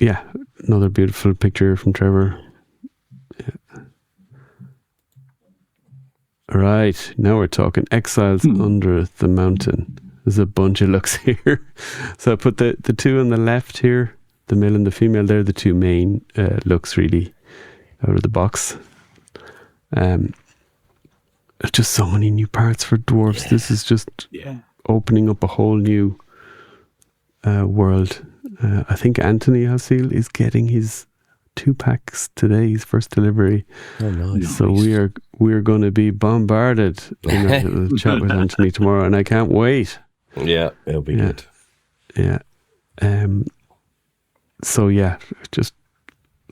Yeah, another beautiful picture from Trevor. Yeah. All right, now we're talking exiles under the mountain. There's a bunch of looks here. So I put the two on the left here, the male and the female. They're the two main looks really out of the box. There's just so many new parts for dwarves. Yeah. This is just opening up a whole new world. I think Anthony Hasil is getting his 2 packs today, his first delivery. Oh, nice. So we're going to be bombarded in a little chat with Anthony tomorrow, and I can't wait. Yeah, it'll be good. Yeah. So yeah, just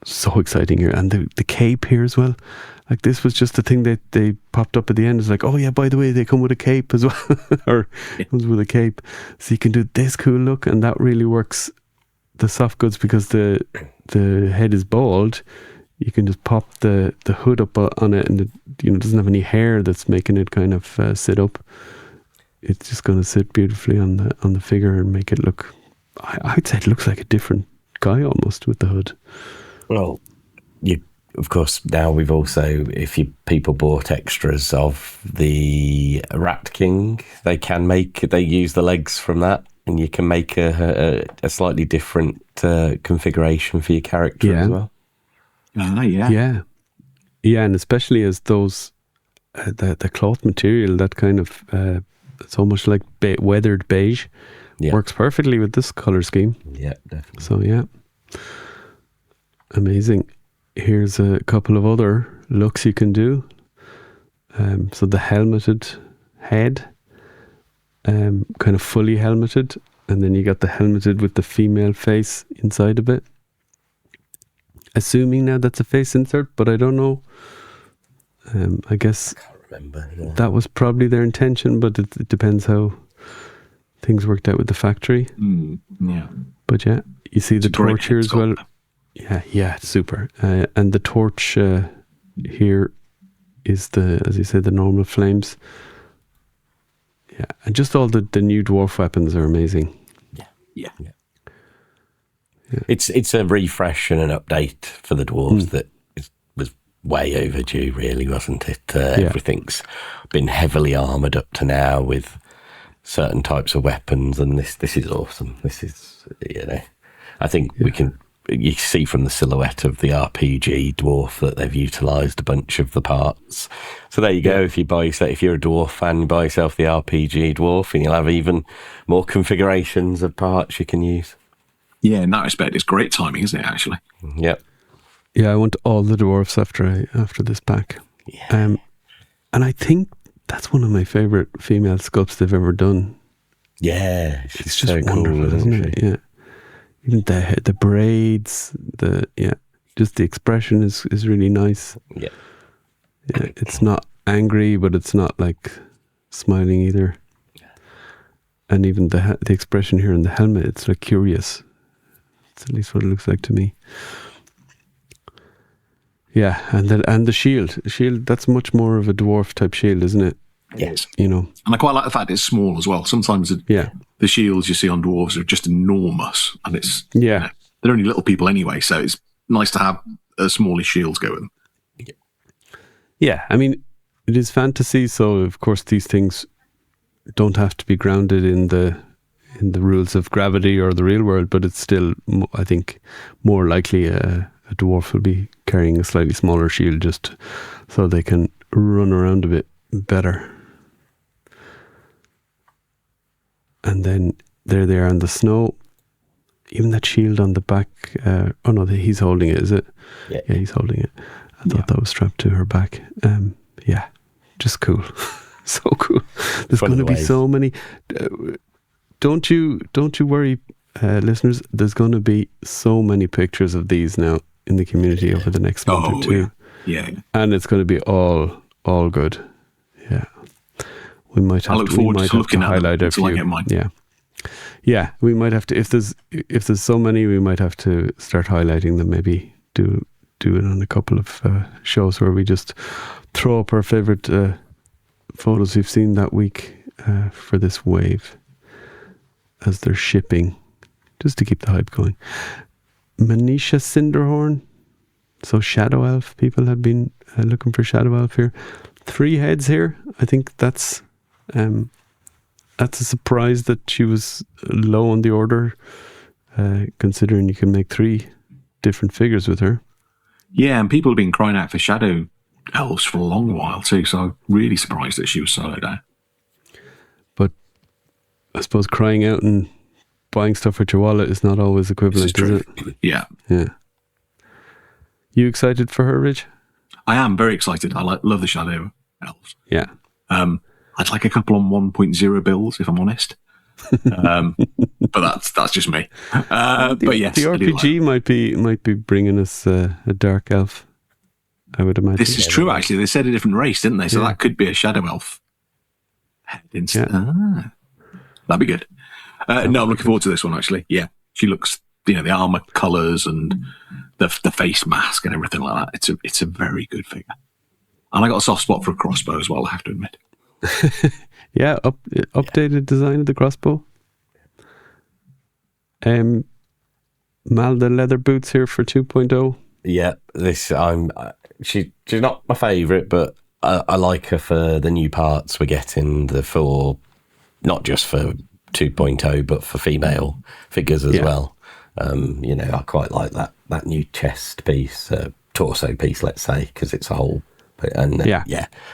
so exciting here, and the cape here as well. Like, this was just the thing that they popped up at the end. It's like, oh yeah, by the way, they come with a cape as well, or it comes with a cape, so you can do this cool look, and that really works the soft goods because the head is bald. You can just pop the hood up on it, and it doesn't have any hair that's making it kind of sit up. It's just going to sit beautifully on the figure and make it look. I'd say it looks like a different guy almost with the hood. Well, of course, now we've also, if people bought extras of the Rat King, they use the legs from that, and you can make a slightly different configuration for your character as well. Yeah, and especially as those the cloth material, that kind of it's almost like weathered beige, works perfectly with this color scheme. Yeah, definitely. So amazing. Here's a couple of other looks you can do. So the helmeted head, kind of fully helmeted, and then you got the helmeted with the female face inside of it. Assuming now that's a face insert, but I don't know. I guess I can't remember. Yeah. That was probably their intention, but it depends how things worked out with the factory. Yeah. But yeah, you see the torch here as well. Yeah, super. And the torch here is as you said, the normal flames. Yeah, and just all the new dwarf weapons are amazing. Yeah. It's a refresh and an update for the dwarves that was way overdue, really, wasn't it? Everything's been heavily armoured up to now with certain types of weapons, and this is awesome. This is, I think you see from the silhouette of the RPG dwarf that they've utilised a bunch of the parts. So there you go. If you're a dwarf fan, you buy yourself the RPG dwarf, and you'll have even more configurations of parts you can use. Yeah, in that respect, it's great timing, isn't it, actually? Yep. Yeah, I want all the dwarfs after this pack. Yeah. And I think that's one of my favourite female sculpts they've ever done. Yeah, it's just so wonderful, isn't it? Yeah. Even the braids, just the expression is really nice. Yeah. Yeah, it's not angry, but it's not like smiling either. Yeah. And even the expression here in the helmet, it's like curious. It's at least what it looks like to me. Yeah, and the shield. The shield, that's much more of a dwarf type shield, isn't it? Yes. And I quite like the fact it's small as well. Sometimes the shields you see on dwarves are just enormous, and they're only little people anyway, so it's nice to have smallish shields go with them. Yeah, I mean, it is fantasy, so of course these things don't have to be grounded in the rules of gravity or the real world, but it's still, I think, more likely a dwarf will be carrying a slightly smaller shield just so they can run around a bit better. And then there they are in the snow. Even that shield on the back. He's holding it, is it? Yeah, he's holding it. I thought that was strapped to her back. Just cool. So cool. There's going to be so many. Don't you worry, listeners. There's going to be so many pictures of these now in the community over the next month or two. Yeah. And it's going to be all good. Yeah. we might have I look forward to looking at highlight them a until I few. get mine. Yeah. We might have to, if there's so many, we might have to start highlighting them. Maybe do it on a couple of shows where we just throw up our favorite photos we've seen that week for this wave as they're shipping, just to keep the hype going. Manisha Cinderhorn. So Shadow Elf, people have been looking for Shadow Elf here. 3 heads here. I think that's a surprise that she was low on the order, considering you can make 3 different figures with her. Yeah, and people have been crying out for Shadow Elves for a long while too, so I'm really surprised that she was so low down. But I suppose crying out and buying stuff with your wallet is not always equivalent, is it? Yeah. You excited for her, Rich? I am very excited. I love the Shadow Elves. Yeah. I'd like a couple on 1.0 bills, if I'm honest. But that's just me. But yes, the RPG might be bringing us a dark elf, I would imagine. This is true, actually. They said a different race, didn't they? So that could be a Shadow Elf. That'd be good. No, I'm looking forward to this one, actually. Yeah, she looks, the armor colours and the face mask and everything like that. It's a very good figure. And I got a soft spot for a crossbow as well, I have to admit. Yeah, updated design of the crossbow. Mal, the leather boots here for 2.0. Yeah, she's not my favourite, but I like her for the new parts we're getting, not just for 2.0, but for female figures as well. I quite like that new chest piece, torso piece, let's say, because it's a whole. And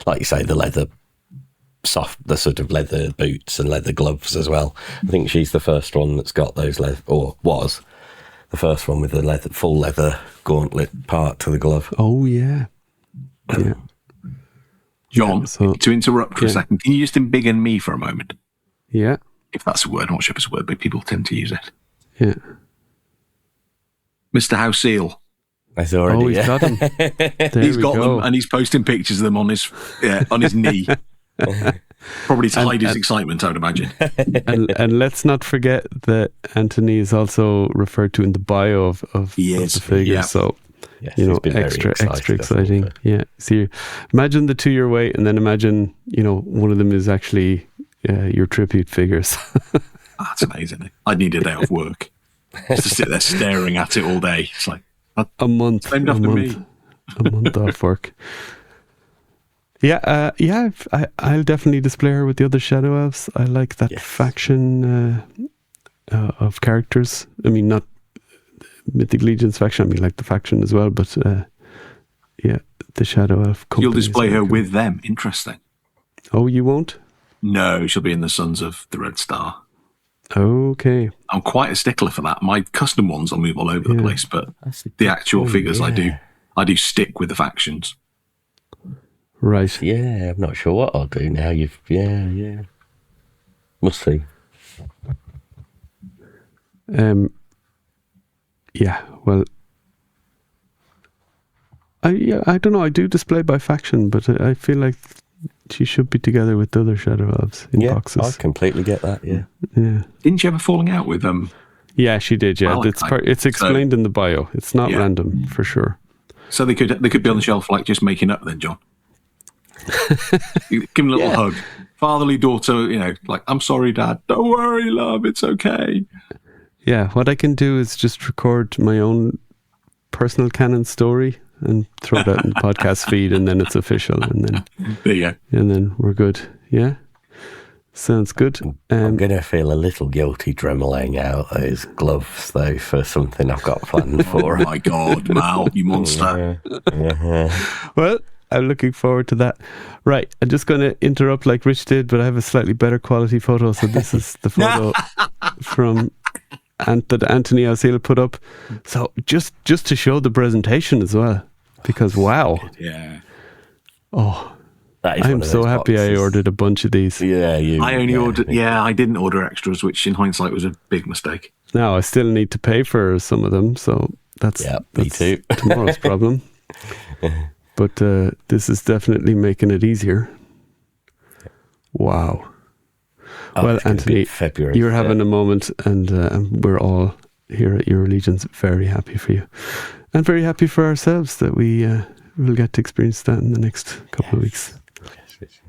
like you say, the sort of leather boots and leather gloves as well. I think she's the first one that's got those was the first one with the full leather gauntlet part to the glove. Oh yeah. John, to interrupt for a second, can you just embiggen me for a moment? Yeah. If that's a word, I'm not sure if it's a word, but people tend to use it. Yeah. Mr. House Seal. That's already. He's got them. He's got them, and he's posting pictures of them on his knee. Probably to hide his excitement, I would imagine. And let's not forget that Anthony is also referred to in the bio of the figure. Yeah. So extra exciting. Yeah. See, imagine the 2-year wait, and then imagine one of them is actually your tribute figures. That's amazing. I'd need a day off work just to sit there staring at it all day. It's like a month. Named after me. A month off work. Yeah, I'll definitely display her with the other Shadow Elves. I like that faction of characters. I mean, not Mythic Legions faction. I mean, like the faction as well. But the Shadow Elf company. You'll display her with them. Interesting. Oh, you won't? No, she'll be in the Sons of the Red Star. Okay. I'm quite a stickler for that. My custom ones I'll move all over the place, but the actual figures I do stick with the factions. Right. Yeah, I'm not sure what I'll do now. Must see. Yeah, well, I don't know. I do display by faction, but I feel like she should be together with the other Shadow Elves in boxes. I completely get that. Yeah. Didn't you have a falling out with them? Yeah, she did. Yeah, it's explained in the bio. It's not random for sure. So they could be on the shelf like just making up then, John. Give him a little hug, fatherly daughter. Like, I'm sorry, Dad. Don't worry, love. It's okay. Yeah, what I can do is just record my own personal canon story and throw it out in the podcast feed, and then it's official, and then there you go. And then we're good. Yeah, sounds good. I'm gonna feel a little guilty dremeling out those gloves though for something I've got planned for. Oh my God, Mal, you monster! Well, I'm looking forward to that. Right, I'm just going to interrupt like Rich did, but I have a slightly better quality photo. So this is the photo that Anthony Osceola put up. So just to show the presentation as well, because wow. Yeah. Oh, I'm so happy I ordered a bunch of these. Yeah, I only ordered. Yeah, I didn't order extras, which in hindsight was a big mistake. Now I still need to pay for some of them, so that's me too. Tomorrow's problem. But this is definitely making it easier. Wow. Oh, Well, it's gonna be Anthony, February. you're having a moment, and we're all here at Your Legions very happy for you, and very happy for ourselves that we will get to experience that in the next couple of weeks. Yes.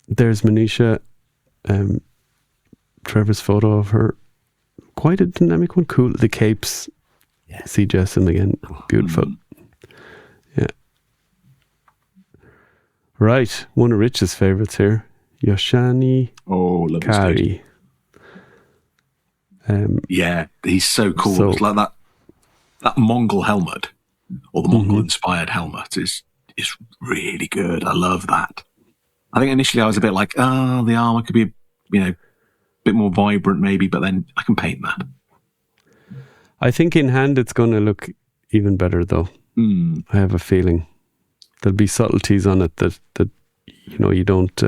There's Manisha, Trevor's photo of her, quite a dynamic one. Cool. The capes. Yeah. See Jessim again. Beautiful. Yeah. Right. One of Rich's favourites here. Yoshanai Oh, love this dude. Kari. Yeah, he's so cool. So- It's like that Mongol helmet, or the Mongol-inspired helmet, is really good. I love that. I think initially I was a bit like, oh, the armor could be, a bit more vibrant maybe, but then I can paint that. I think in hand it's going to look even better though. I have a feeling there'll be subtleties on it that you don't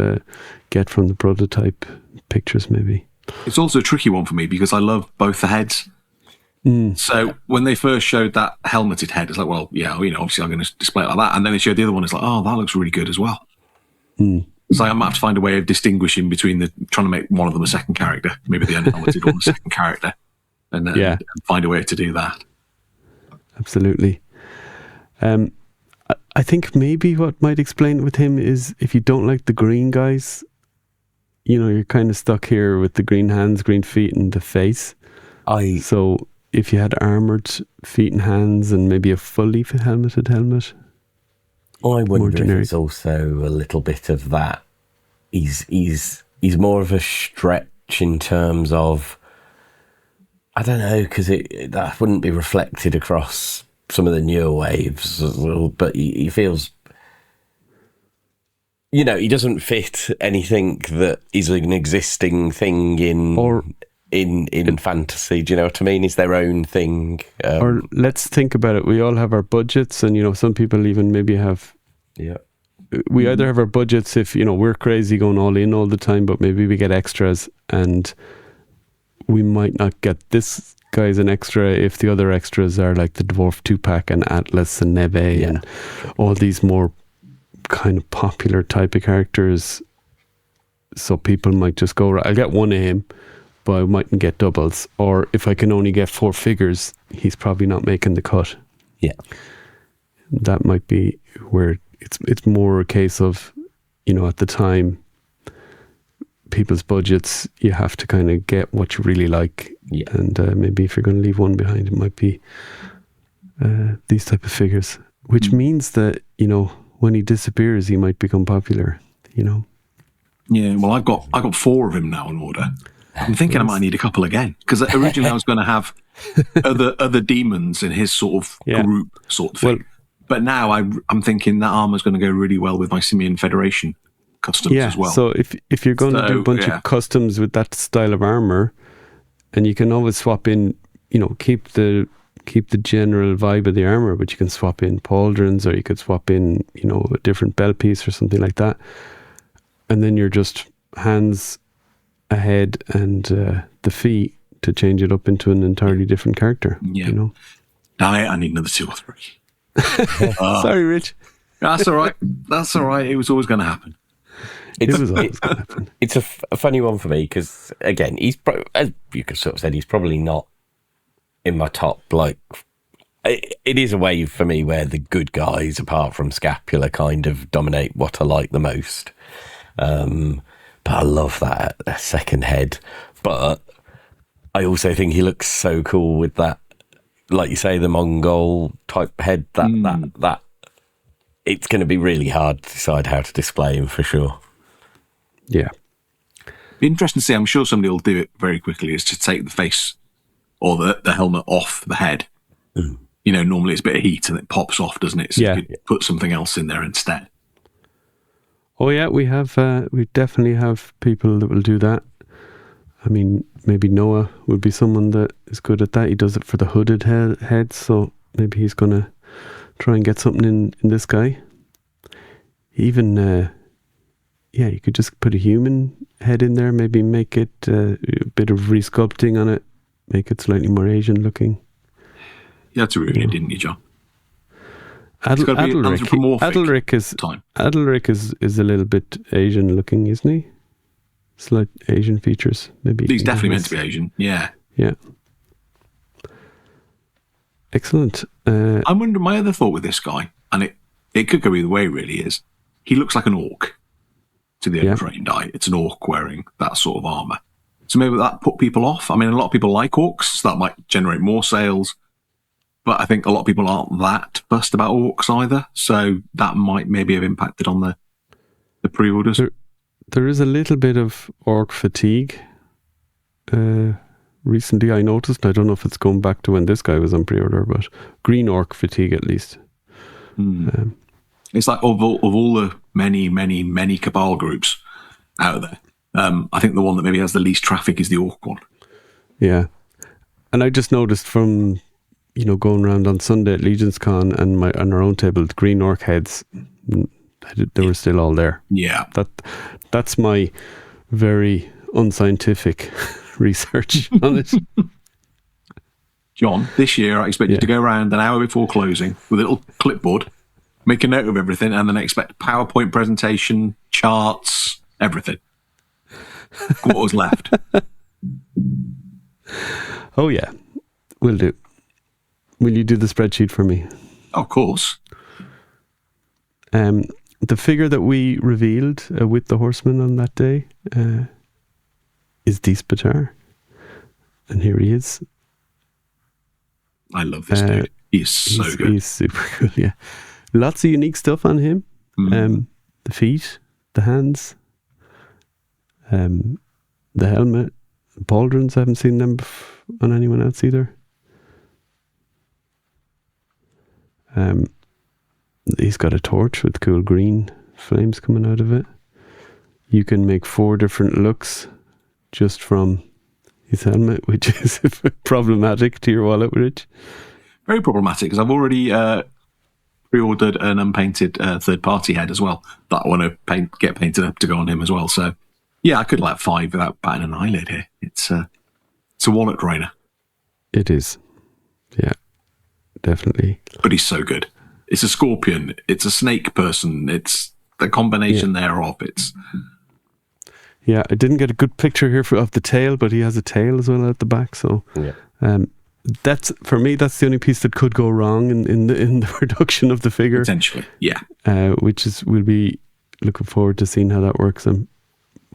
get from the prototype pictures maybe. It's also a tricky one for me because I love both the heads. So when they first showed that helmeted head, it's like, well, yeah, obviously I'm going to display it like that. And then they showed the other one, it's like, oh, that looks really good as well. So I might have to find a way of distinguishing between trying to make one of them a second character, maybe the unhelmeted one the second character, and find a way to do that. Absolutely. I think maybe what might explain it with him is if you don't like the green guys, you're kind of stuck here with the green hands, green feet, and the face. So if you had armoured feet and hands and maybe a fully helmeted helmet. I wonder if it's also a little bit of that. He's more of a stretch in terms of, I don't know, because that wouldn't be reflected across some of the newer waves, but he feels, he doesn't fit anything that is an existing thing in fantasy. Do you know what I mean? It's their own thing. Or let's think about it. We all have our budgets, and some people even maybe have. Yeah. We either have our budgets if we're crazy going all in all the time, but maybe we get extras, and we might not get this guy's an extra if the other extras are like the Dwarf 2-pack and Attlus and Neve and all these more kind of popular type of characters. So people might just go, I'll get one of him, but I mightn't get doubles. Or if I can only get 4 figures, he's probably not making the cut. Yeah. That might be where it's more a case of, at the time, people's budgets, you have to kind of get what you really like. Yeah. And maybe if you're going to leave one behind, it might be these type of figures, which means that, when he disappears, he might become popular, Yeah, well, I've got 4 of him now in order. I'm thinking I might need a couple again, because originally I was going to have other demons in his sort of group sort of thing. Well, but now I'm thinking that armor's going to go really well with my Simian Federation customs as well. So if you're going to do a bunch of customs with that style of armor, and you can always swap in, keep the general vibe of the armor, but you can swap in pauldrons, or you could swap in, a different belt piece or something like that. And then you're just hands, a head, and the feet to change it up into an entirely different character. Yeah. I need another 2 or 3. Sorry, Rich. That's all right. That's all right. It was always going to happen. It was always going to happen. It's a funny one for me because, again, as you could sort of said, he's probably not in my top. Like, it is a wave for me where the good guys, apart from Skapular, kind of dominate what I like the most. But I love that second head. But I also think he looks so cool with that, like you say, the Mongol type head. That it's going to be really hard to decide how to display him for sure. Yeah. Be interesting to see. I'm sure somebody will do it very quickly. Is to take the face or the helmet off the head. Normally it's a bit of heat and it pops off, doesn't it? So you could put something else in there instead. Oh yeah, we definitely have people that will do that. I mean, maybe Noah would be someone that is good at that. He does it for the hooded head, so maybe he's going to try and get something in this guy. Even, you could just put a human head in there, maybe make it a bit of resculpting on it, make it slightly more Asian looking. You had to ruin it, didn't you, John? It's got to be anthropomorphic. Adalric is a little bit Asian looking, isn't he? Slight Asian features, maybe. He's definitely meant to be Asian. Yeah. Yeah. Excellent. I'm wondering, my other thought with this guy, and it could go either way, really, is he looks like an orc to the untrained eye. It's an orc wearing that sort of armour. So maybe that put people off. I mean, a lot of people like orcs, so that might generate more sales. But I think a lot of people aren't that fussed about orcs either. So that might maybe have impacted on the pre-orders. There is a little bit of orc fatigue. Recently I noticed, I don't know if it's going back to when this guy was on pre-order, but green orc fatigue at least. It's like of all the many Cabal groups out there, I think the one that maybe has the least traffic is the orc one. Yeah. And I just noticed from, going around on Sunday at Legions Con and on our own table, the green orc heads, they were still all there. Yeah. That's my very unscientific research on it. John, this year I expect you to go around an hour before closing with a little clipboard, make a note of everything, and then expect PowerPoint presentation, charts, everything. What was left? Oh yeah, will do. Will you do the spreadsheet for me? Of course. The figure that we revealed with the Horsemen on that day is Diis Paatar. And here he is. I love this dude. He's so good. He's super good, yeah. Lots of unique stuff on him. The feet, the hands, the helmet, the pauldrons. I haven't seen them on anyone else either. He's got a torch with cool green flames coming out of it. You can make 4 different looks just from his helmet, which is problematic to your wallet, Rich. Very problematic, because I've already pre-ordered an unpainted third-party head as well that I want to get painted up to go on him as well. So, yeah, I could 5 without batting an eyelid here. It's a wallet drainer. It is. Yeah, definitely. But he's so good. It's a scorpion. It's a snake person. It's the combination thereof. Yeah, I didn't get a good picture here of the tail, but he has a tail as well at the back. So, that's for me. That's the only piece that could go wrong in the production of the figure. Potentially, yeah. We'll be looking forward to seeing how that works. I'm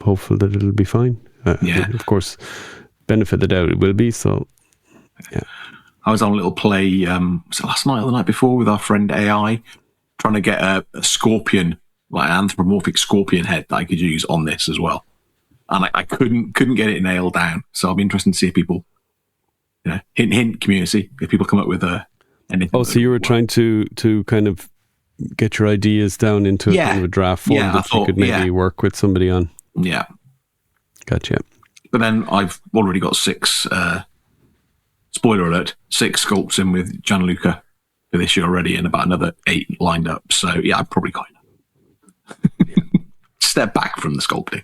hopeful that it'll be fine. Of course, benefit of the doubt it will be. So, yeah. I was on a little play, was it last night or the night before, with our friend AI, trying to get a scorpion, like an anthropomorphic scorpion head that I could use on this as well. And I couldn't get it nailed down. So I'll be interested to see if people, hint community, if people come up with anything. Oh, so you were trying to kind of get your ideas down into kind of a draft form that you could maybe work with somebody on. Yeah. Gotcha. But then I've already got 6... spoiler alert, 6 sculpts in with Gianluca for this year already and about another 8 lined up. So, yeah, I've probably got enough. Step back from the sculpting.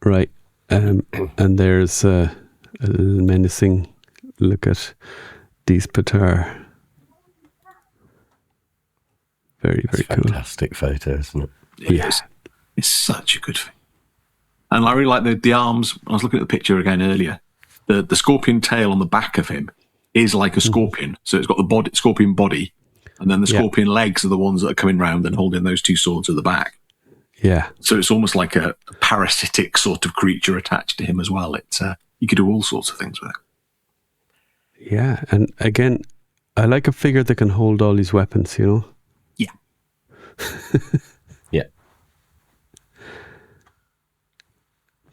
Right. And there's a little menacing look at Diis Paatar. Very, very cool. Fantastic photo, isn't it? Yes. It's such a good thing. And I really like the arms. I was looking at the picture again earlier. The scorpion tail on the back of him is like a scorpion. So it's got the scorpion body, and then the scorpion legs are the ones that are coming round and holding those 2 swords at the back. Yeah. So it's almost like a parasitic sort of creature attached to him as well. It's you could do all sorts of things with it. Yeah, and again, I like a figure that can hold all these weapons, Yeah. Yeah.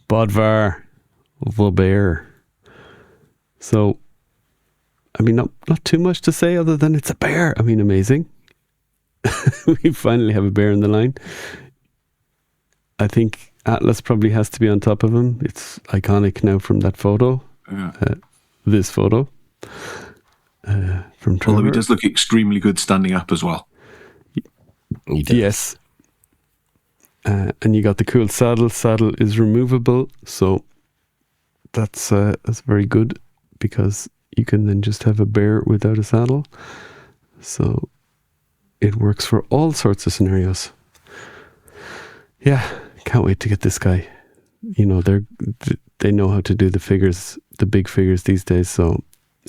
Bodvar the bear. So, I mean, not too much to say other than it's a bear. I mean, amazing. We finally have a bear in the line. I think Attlus probably has to be on top of him. It's iconic now from that photo. This photo. From Trevor. Although he does look extremely good standing up as well. He does. Yes. And you got the cool saddle. Saddle is removable, so that's very good because you can then just have a bear without a saddle. So it works for all sorts of scenarios. Yeah, can't wait to get this guy. You know, they know how to do the figures, the big figures these days, so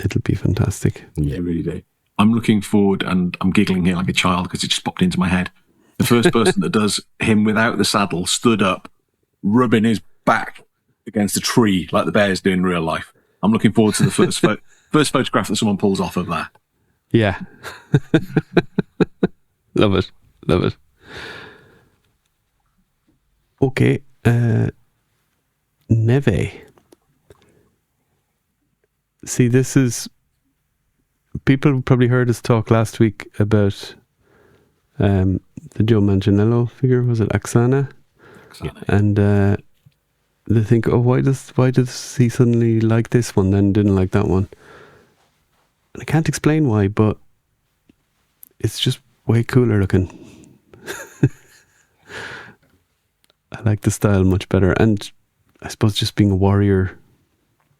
it'll be fantastic. Yeah, really do. I'm looking forward, and I'm giggling here like a child because it just popped into my head. The first person that does him without the saddle, stood up, rubbing his back against a tree like the bears do in real life. I'm looking forward to the first photograph that someone pulls off of that. Yeah. Love it. Love it. Okay. Neve. See, this is... People probably heard us talk last week about the Joe Manganiello figure. Was it Oksana? Oksana. And they think, oh, why does he suddenly like this one, then didn't like that one? And I can't explain why, but it's just way cooler looking. I like the style much better. And I suppose just being a warrior,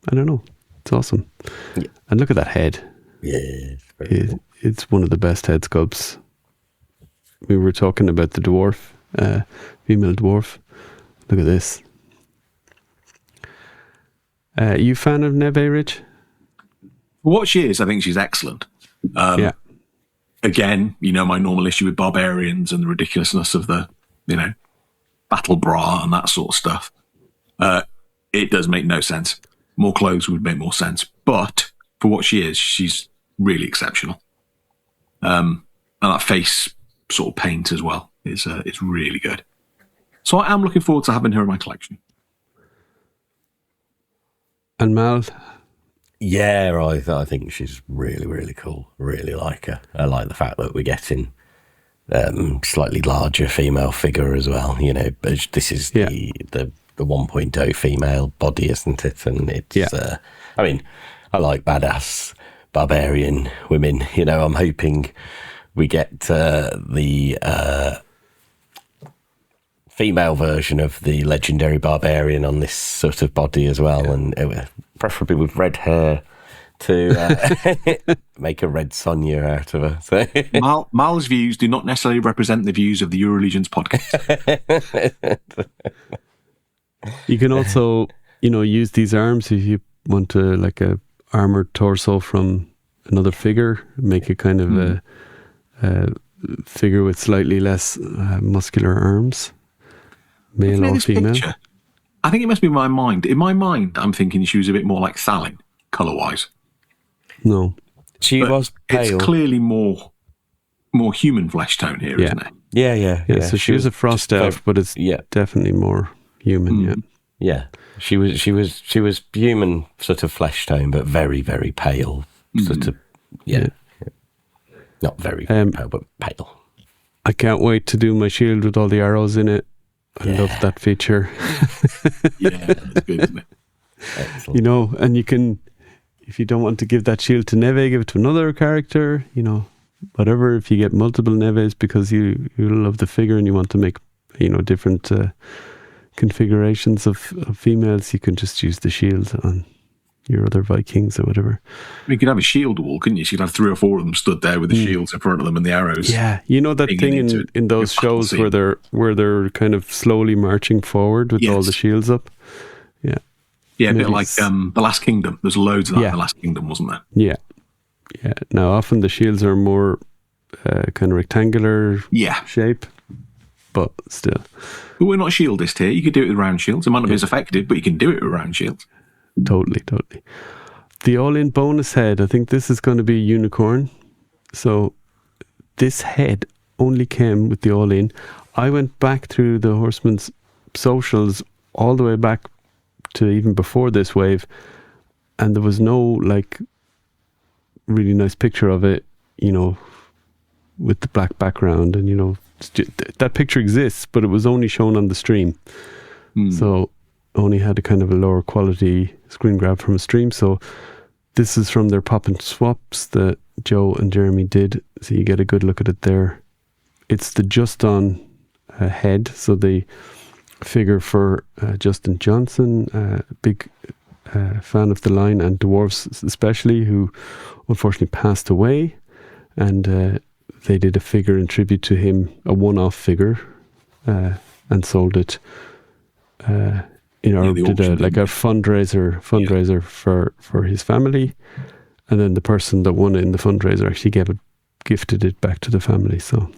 I don't know. It's awesome. Yeah. And look at that head. Yeah. It's one of the best head sculpts. We were talking about the dwarf, female dwarf. Look at this. You fan of Neve, Rich? For what she is, I think she's excellent. Yeah. Again, you know, my normal issue with barbarians and the ridiculousness of the, you know, battle bra and that sort of stuff. It does make no sense. More clothes would make more sense. But for what she is, she's really exceptional. And that face sort of paint as well is it's really good. So I am looking forward to having her in my collection. And Mal? Yeah, I think she's really, really cool. Really like her. I like the fact that we're getting slightly larger female figure as well. You know, but this is the 1.0 female body, isn't it? And it's, I mean, I like badass barbarian women. You know, I'm hoping we get the female version of the legendary barbarian on this sort of body as well, and preferably with red hair to make a red Sonya out of her. So. Mal's views do not necessarily represent the views of the Eurolegions podcast. You can also, you know, use these arms if you want to, like a armored torso from another figure, make it kind of a figure with slightly less muscular arms, male or female. Picture, I think it must be my mind. In my mind, I'm thinking she was a bit more like Thalin, colour-wise. No. She was pale. It's clearly more human flesh tone here, isn't it? Yeah. So she was a frost elf, but it's definitely more human, Yeah. She was human sort of flesh tone, but very, very pale. Sort of, not very, very pale, but pale. I can't wait to do my shield with all the arrows in it. I love that feature. Yeah, that's good, isn't it? Excellent. You know, and you can, if you don't want to give that shield to Neve, give it to another character, you know, whatever. If you get multiple Neves because you love the figure and you want to make, you know, different configurations of females, you can just use the shield on your other Vikings or whatever. You could have a shield wall, couldn't you? So you'd have 3 or 4 of them stood there with the shields in front of them and the arrows. Yeah, you know that thing in those shows where they're kind of slowly marching forward with all the shields up. Yeah, a bit like The Last Kingdom. There's loads of that in The Last Kingdom, wasn't there? Yeah. Now often the shields are more kind of rectangular shape, but still. But we're not shieldist here. You could do it with round shields. It might not be as effective, but you can do it with round shields. Totally. The all-in bonus head, I think this is going to be a unicorn. So this head only came with the all-in. I went back through the Horsemen's socials all the way back to even before this wave, and there was no like really nice picture of it, you know, with the black background, and you know, that picture exists, but it was only shown on the stream. So only had a kind of a lower quality screen grab from a stream. So this is from their pop and swaps that Joe and Jeremy did, so you get a good look at it there. It's the just on head, so the figure for Justin Johnson, big fan of the line, and dwarves especially, who unfortunately passed away, and they did a figure in tribute to him, a one-off figure, and sold it. Did a fundraiser for his family, and then the person that won it in the fundraiser actually gifted it back to the family. So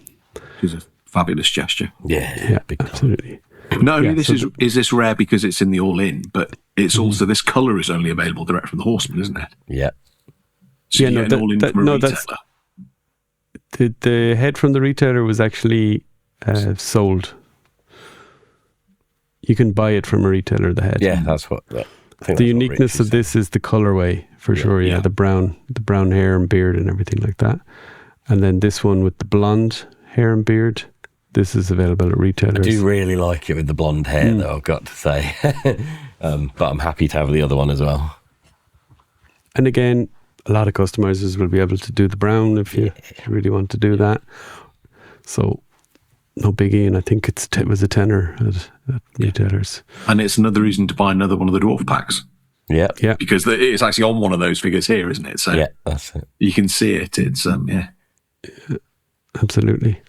it's a fabulous gesture. Yeah, big time. Absolutely. Not only is this rare because it's in the all-in, but it's also this colour is only available direct from the Horsemen, isn't it? Yeah. So you get an all-in from a retailer. The head from the retailer was actually sold. You can buy it from a retailer, the head. Yeah, that's what. The uniqueness of this is the colorway, for sure. Yeah, the brown hair and beard and everything like that. And then this one with the blonde hair and beard, this is available at retailers. I do really like it with the blonde hair, though, I've got to say. But I'm happy to have the other one as well. And again, a lot of customizers will be able to do the brown if you really want to do that. So no biggie, and I think it was a tenner at retailers. And it's another reason to buy another one of the dwarf packs. Yeah. Because it's actually on one of those figures here, isn't it? So yeah, that's it. You can see it. It's absolutely.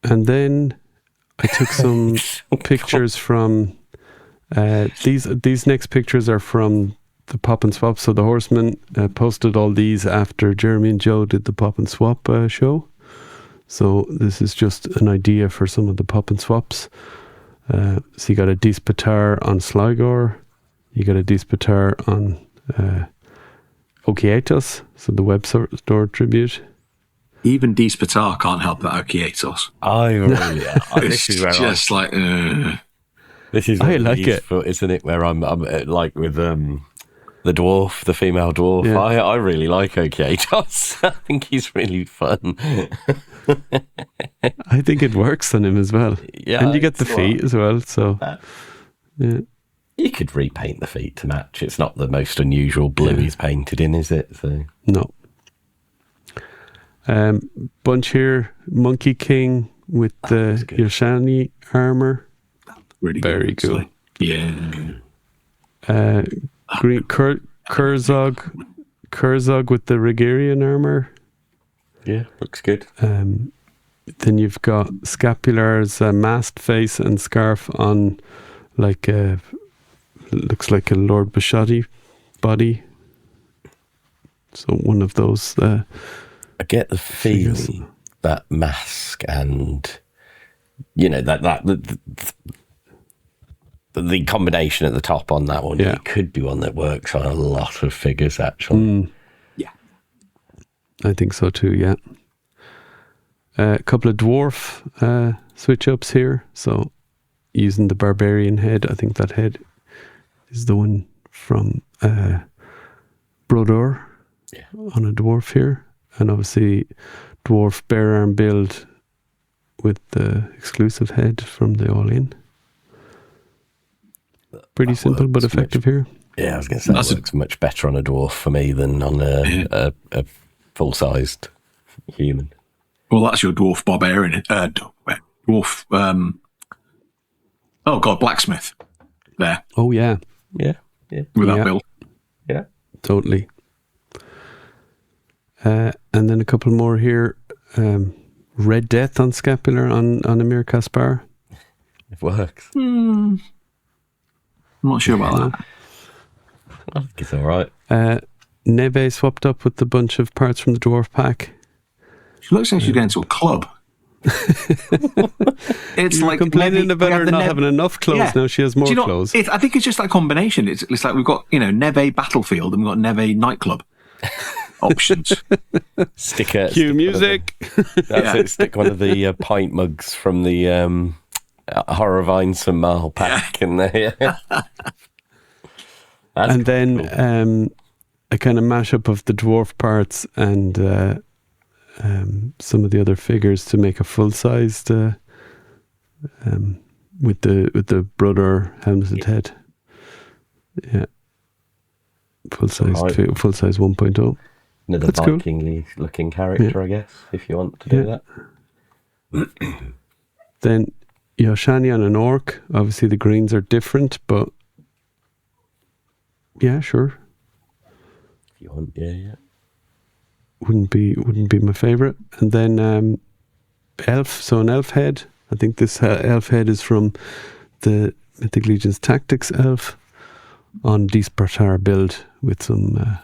And then I took some pictures from these next pictures are from the Pop and Swap. So the Horsemen posted all these after Jeremy and Joe did the Pop and Swap show. So this is just an idea for some of the Pop and Swaps. So you got a Diis Paatar on Sligo. You got a Diis Paatar on Okietos, so the web store tribute. Even Diis Paatar can't help that Okietos. I really this is just like... This is I like useful, isn't it? Where I'm like with the dwarf, the female dwarf. Yeah. I really like Okietos. I think he's really fun. I think it works on him as well. Yeah, and you get the feet as well. So yeah. You could repaint the feet to match. It's not the most unusual blue he's painted in, is it? So no. Bunch here, Monkey King with the Yoshanai armor. Really very cool. Yeah. Green Kurzog with the Regarion armor. Yeah, looks good. Then you've got Skapular's masked face and scarf on, like looks like a Lord Bashotti body. So one of those. I get the feeling that mask and the combination at the top on that one, it could be one that works on a lot of figures, actually. Yeah. I think so too, yeah. A couple of dwarf switch-ups here. So using the barbarian head, I think that head is the one from Broddr on a dwarf here. And obviously dwarf bare arm build with the exclusive head from the all-in. Pretty simple but effective here. Yeah, I was going to say that works much better on a dwarf for me than on a full-sized human. Well, that's your dwarf barbarian. Dwarf. Blacksmith. There. Oh yeah. With that build. Yeah. Totally. And then a couple more here. Red Death on Skapular on Amir Kaspar. It works. I'm not sure about that. I think it's all right. Neve swapped up with a bunch of parts from the dwarf pack. She looks like she's going to a club. It's You're like complaining about her not having enough clothes. Yeah. Now she has more clothes. I think it's just that combination. It's like we've got Neve Battlefield and we've got Neve Nightclub options. Sticker. Cue music. That's it. Stick one of the pint mugs from the Horrorvine some Marl pack in there. And then a kind of mashup of the dwarf parts and some of the other figures to make a full-sized with the Broddr helmeted head. Yeah. Full-size 1.0. Another Vikingly looking character, I guess, if you want to do that. Then Yoshanai on an orc. Obviously the greens are different, but Yeah, sure. If you want, yeah. Wouldn't be my favourite. And then elf. So an elf head. I think this elf head is from the Mythic Legions Tactics elf on Diis Paatar build with some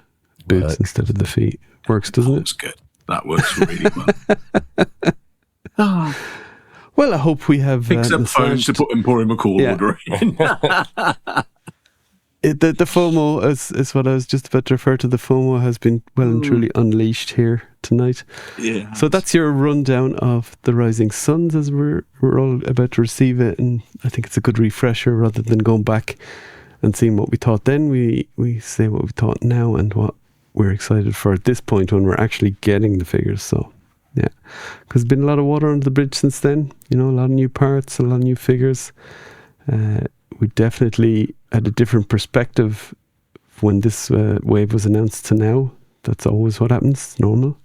boots instead of the feet. Works, doesn't it? That's good. That works really well. Well, I hope we have Picks up phones to put Emporium McCall order in. The FOMO is what I was just about to refer to. The FOMO has been well and truly unleashed here tonight. Yeah. So that's your rundown of the Rising Sons as we're all about to receive it, and I think it's a good refresher rather than going back and seeing what we thought then. We say what we thought now and what we're excited for at this point when we're actually getting the figures. So yeah, because there's been a lot of water under the bridge since then. You know, a lot of new parts, a lot of new figures. We definitely had a different perspective when this wave was announced to now. That's always what happens. It's normal.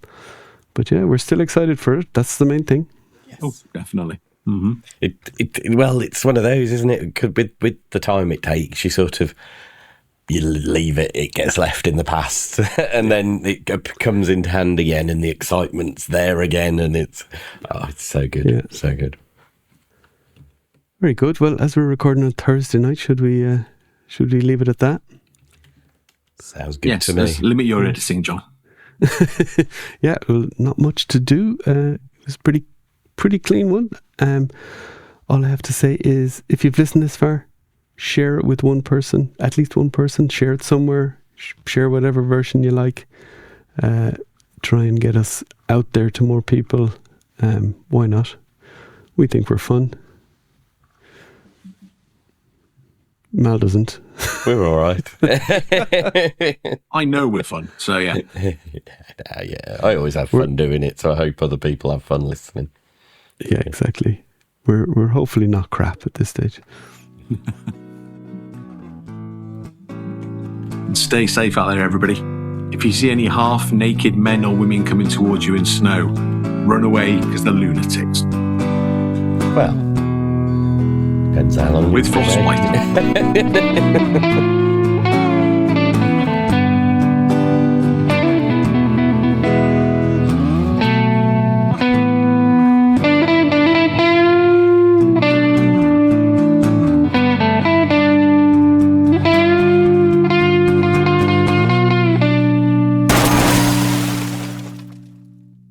But yeah, we're still excited for it. That's the main thing. Yes. Oh, definitely. Mm-hmm. Well, it's one of those, isn't it? With the time it takes, you leave it, it gets left in the past, and then it comes into hand again, and the excitement's there again, and it's so good. Yeah. So good. Very good. Well, as we're recording on Thursday night, should we leave it at that? Sounds good to me. Limit your editing, John. Yeah, well, not much to do. It was pretty clean one. All I have to say is, if you've listened this far, share it with one person, at least one person. Share it somewhere. Share whatever version you like. Try and get us out there to more people. Why not? We think we're fun. Mal doesn't. We're all right. I know we're fun, so yeah. Yeah, I always have fun doing it, so I hope other people have fun listening. Yeah, exactly. We're hopefully not crap at this stage. Stay safe out there, everybody. If you see any half-naked men or women coming towards you in snow, run away because they're lunatics. Well, depends how long. With frostbite.